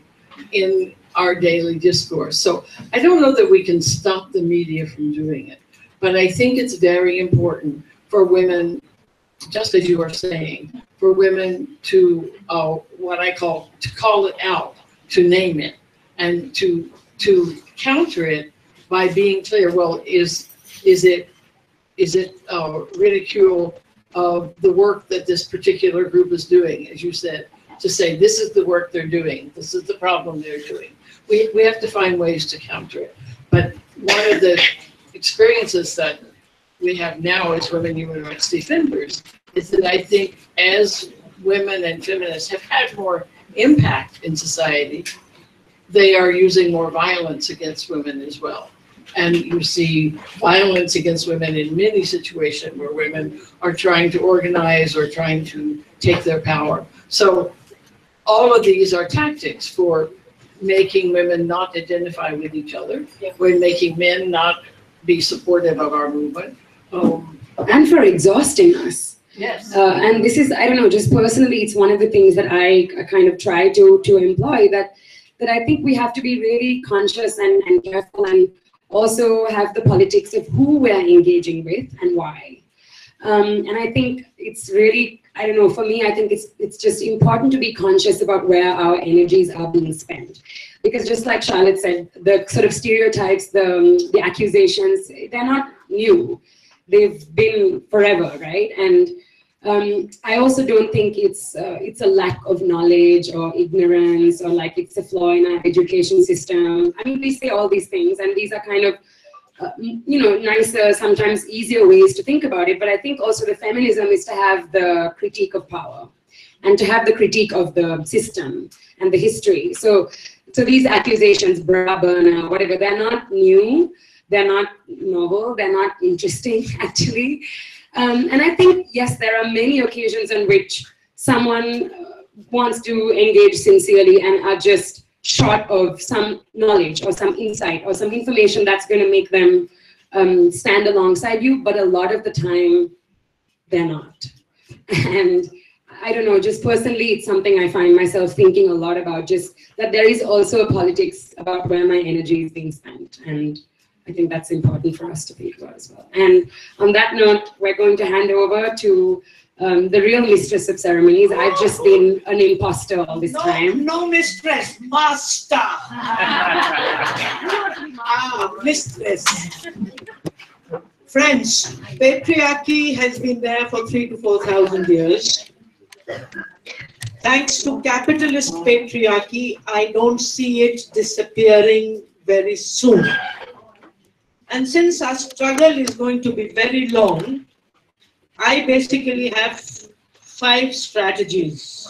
in our daily discourse. So I don't know that we can stop the media from doing it, but I think it's very important for women, just as you are saying, for women to what I call to call it out, to name it, and to counter it by being clear. Well, is it ridicule of the work that this particular group is doing, as you said, to say this is the work they're doing, this is the problem they're doing. We have to find ways to counter it. But one of the experiences that we have now as women human rights defenders is that I think as women and feminists have had more impact in society, they are using more violence against women as well. And you see violence against women in many situations where women are trying to organize or trying to take their power. So all of these are tactics for making women not identify with each other. We're making men not be supportive of our movement. And for exhausting us. Yes. And this is, I don't know, just personally, it's one of the things that I kind of try to employ, that I think we have to be really conscious and careful, and also have the politics of who we are engaging with and why. And I think it's really, I don't know, for me, I think it's just important to be conscious about where our energies are being spent. Because just like Charlotte said, the sort of stereotypes, the accusations, they're not new. They've been forever, right? And I also don't think it's a lack of knowledge or ignorance, or like it's a flaw in our education system. I mean, we say all these things, and these are kind of nicer, sometimes easier ways to think about it. But I think also the feminism is to have the critique of power and to have the critique of the system and the history. So these accusations, bra burner, whatever, they're not new, they're not novel, they're not interesting, actually. And I think, yes, there are many occasions on which someone wants to engage sincerely and are just short of some knowledge or some insight or some information that's going to make them stand alongside you, but a lot of the time, they're not. And I don't know, just personally, it's something I find myself thinking a lot about, just that there is also a politics about where my energy is being spent. And I think that's important for us to think about as well. And on that note, we're going to hand over to the real mistress of ceremonies. I've just been an imposter all this time. No mistress, master. Mistress. Friends, patriarchy has been there for 3,000 to 4,000 years. Thanks to capitalist patriarchy, I don't see it disappearing very soon. And since our struggle is going to be very long, I basically have 5 strategies.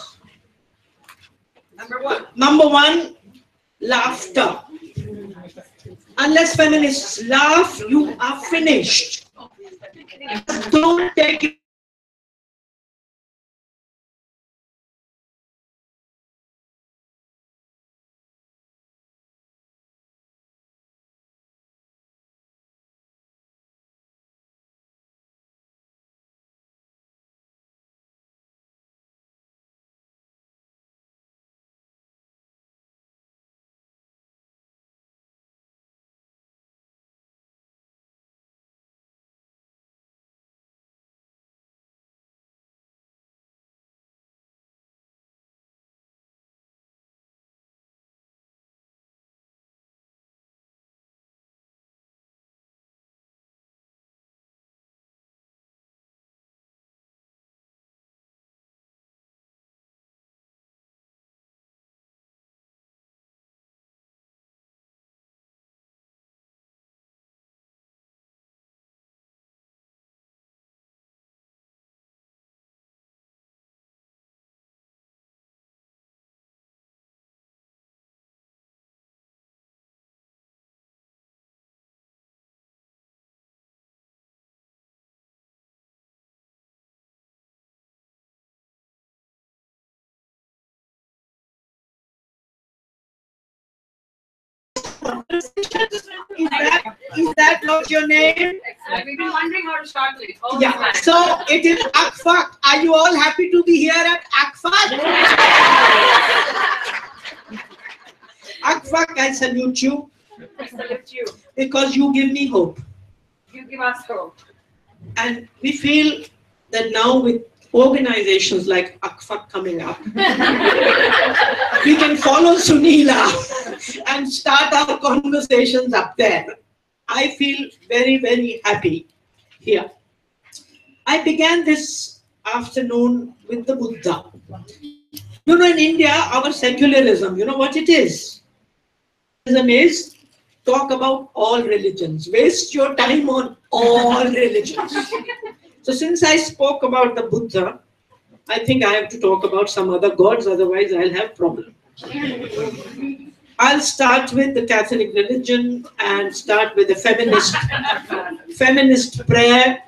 Number one, laughter. Unless feminists laugh, you are finished. Don't take it. Is that not your name? We've been wondering how to start it. Yeah. So it is Akfat. Are you all happy to be here at Akfat? I salute you I salute you. because you give me hope. You give us hope. And we feel that now with organizations like ACFAC coming up, we can follow Sunila and start our conversations up there. I feel very, very happy here. I began this afternoon with the Buddha. You know, in India, our secularism, you know what it is? Secularism is talk about all religions. Waste your time on all religions. So since I spoke about the Buddha, I think I have to talk about some other gods, otherwise I'll have problem. I'll start with the Catholic religion and start with the feminist prayer.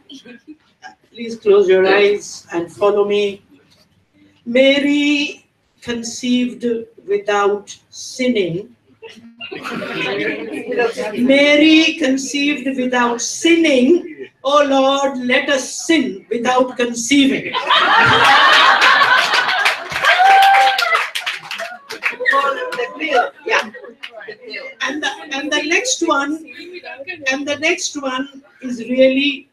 Please close your eyes and follow me. Mary conceived without sinning. Mary conceived without sinning. Oh Lord, let us sin without conceiving. Yeah. And the next one is really,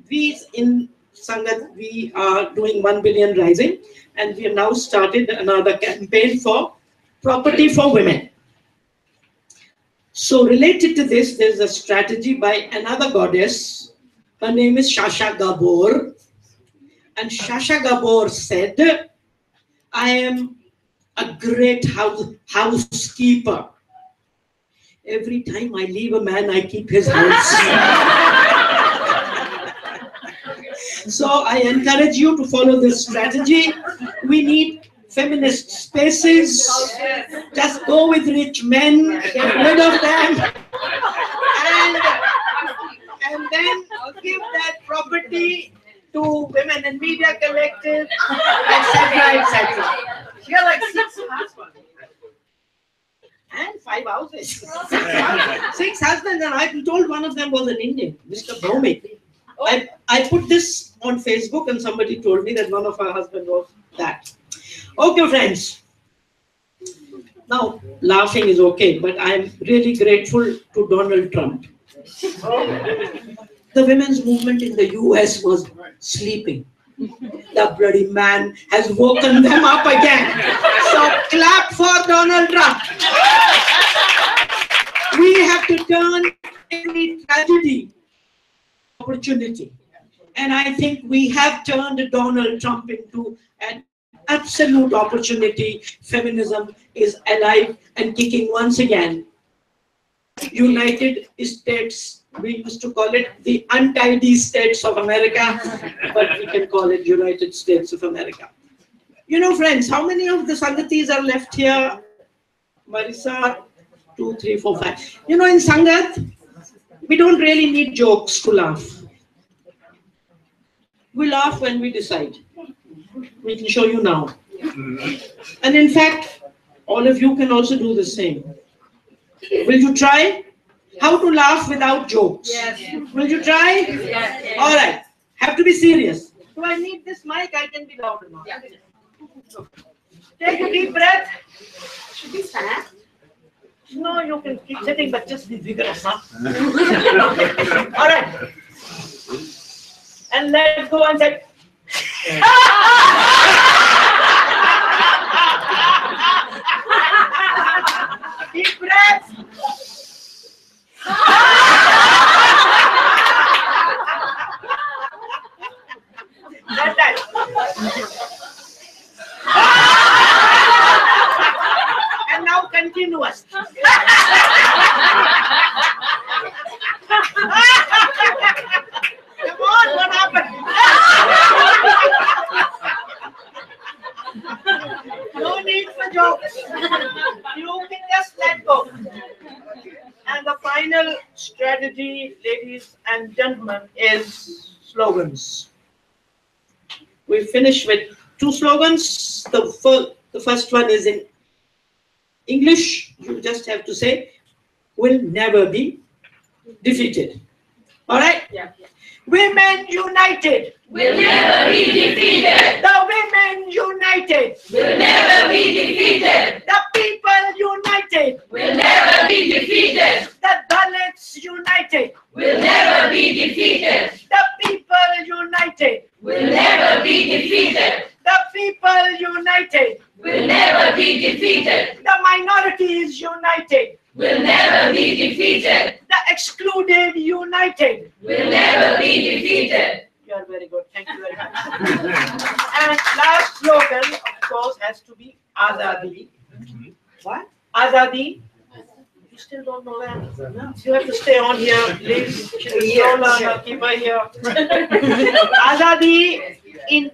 we in Sangat, we are doing 1 billion rising, and we have now started another campaign for property for women. So related to this, there's a strategy by another goddess. Her name is Shasha Gabor. And Shasha Gabor said, I am a great housekeeper. Every time I leave a man, I keep his house. So I encourage you to follow this strategy. We need feminist spaces. Just go with rich men, get rid of them, and then give that property to Women in Media Collective, etc., etc. She had like 6 husbands and 5 houses. 6 husbands, and I told one of them was an Indian, Mr. Bhomik. I put this on Facebook, and somebody told me that one of her husbands was that. Okay, friends. Now, laughing is okay, but I am really grateful to Donald Trump. The women's movement in the US was sleeping. The bloody man has woken them up again. So clap for Donald Trump. We have to turn every tragedy opportunity. And I think we have turned Donald Trump into an absolute opportunity. Feminism is alive and kicking once again. United States, we used to call it the untidy states of America, but we can call it United States of America. You know, friends, how many of the Sangatis are left here? Marisa, 2, 3, 4, 5. You know, in Sangat, we don't really need jokes to laugh. We laugh when we decide. We can show you now. And in fact, all of you can also do the same. Will you try? How to laugh without jokes? Yes. Will you try? Yes. All right. Have to be serious. Do I need this mic? I can be louder now. Yeah. Take a deep breath. Should we stand? No, you can keep sitting, but just be vigorous, huh? All right. And let's go and say. Deep breath. That's that. And now continuous. Come on, what happened? No need for jokes. You can just let go. And the final strategy, ladies and gentlemen, is slogans. We finish with 2 slogans. The first one is in English. You just have to say, "Will never be defeated." All right? Yeah. Women united will never be defeated. The women united Will never be defeated. The people united Will defeated. The minority is united. Will never be defeated. The excluded united. Will never be defeated. You are very good. Thank you very much. And last slogan, of course, has to be Azadi. What? Azadi. You still don't know that? No. You have to stay on here, please. Viola, keep her here. Azadi in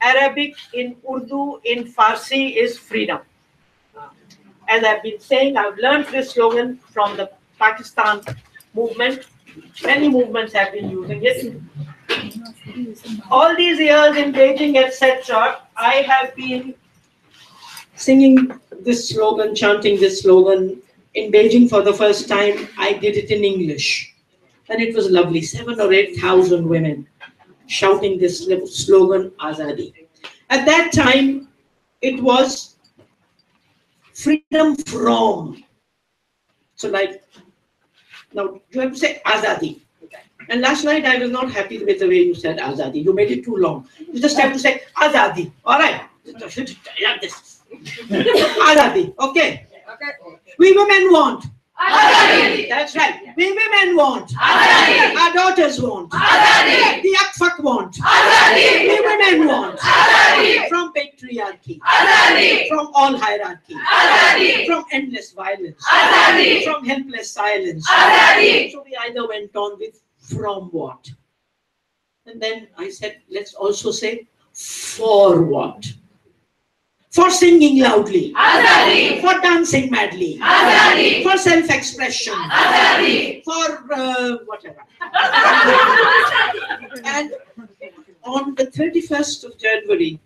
Arabic, in Urdu, in Farsi is freedom. As I've been saying, I've learned this slogan from the Pakistan movement. Many movements have been using it. All these years in Beijing, etc., I have been singing this slogan, chanting this slogan. In Beijing for the first time, I did it in English. And it was lovely, 7,000 or 8,000 women shouting this slogan, Azadi. At that time, it was freedom from. So like, now you have to say Azadi. And last night I was not happy with the way you said Azadi. You made it too long. You just have to say Azadi. All right. Like this. Azadi. Okay. We women want. Azadi. That's right. We women want. Azadi. Our daughters want. Azadi. The Akfak want. Azadi. We women want. Azadi. From patriarchy. Azadi. From all hierarchy. Azadi. From endless violence. Azadi. From helpless silence. Azadi. So we either went on with from what? And then I said, let's also say for what? For singing loudly. Azadi. For dancing madly. Azadi. For self-expression. Azadi. For whatever. And on the 31st of January,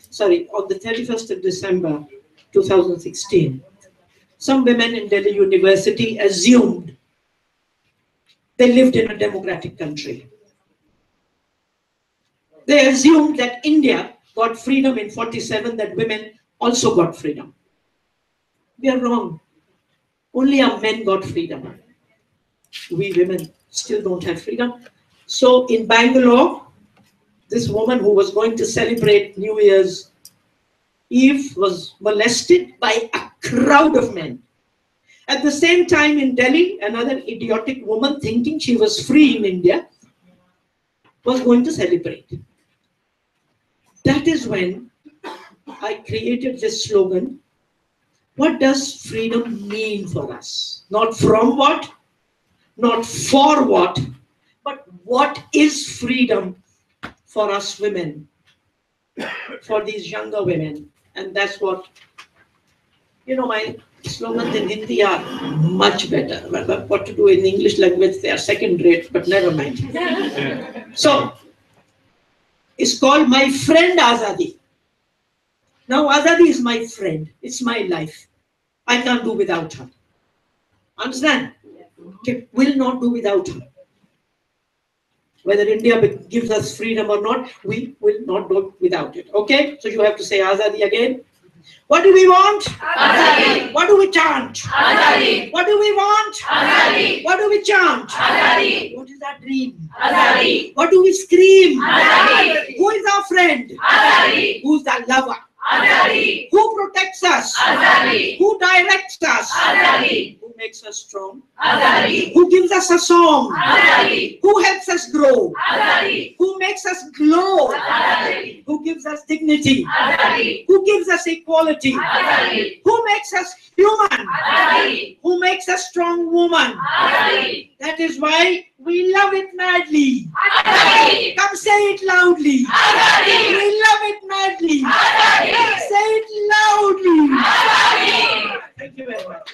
sorry, on the 31st of December 2016, some women in Delhi University assumed they lived in a democratic country. They assumed that India got freedom in 47, that women also got freedom. We are wrong. Only our men got freedom. We women still don't have freedom. So in Bangalore, this woman who was going to celebrate New Year's Eve was molested by a crowd of men. At the same time in Delhi, another idiotic woman thinking she was free in India was going to celebrate. That is when I created this slogan. What does freedom mean for us? Not from what, not for what, but what is freedom for us women, for these younger women? And that's what, you know, my slogans in Hindi are much better. But what to do in English language, they are second rate, but never mind. So, it's called My Friend Azadi. Now, Azadi is my friend. It's my life. I can't do without her. Understand? Okay. Will not do without her. Whether India gives us freedom or not, we will not do without it. Okay? So you have to say Azadi again. What do we want? Azadi. What do we chant? Azadi. What do we want? Azadi. What do we chant? Azadi. What is our dream? Azadi. What do we scream? Azadi. Who is our friend? Azadi. Who's our lover? Azadi. Who protects us? Azadi. Who directs us? Azadi. Who makes us strong? Azadi. Who gives us a song? Azadi. Who helps us grow? Azadi. Who makes us glow? Azadi. Who gives us dignity? Azadi. Who gives us equality? Azadi. Who makes us human? Azadi. Who makes us strong woman? Azadi. That is why we love it madly. Azadi. Come say it loudly. Azadi. We love it madly. Azadi. Say it loudly. Azadi. Thank you very much.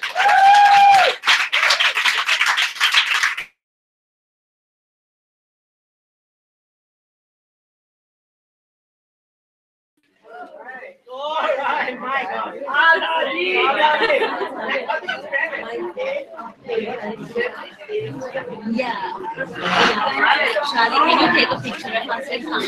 All right, my God. Yeah. Shadi, can you take a picture of us and come?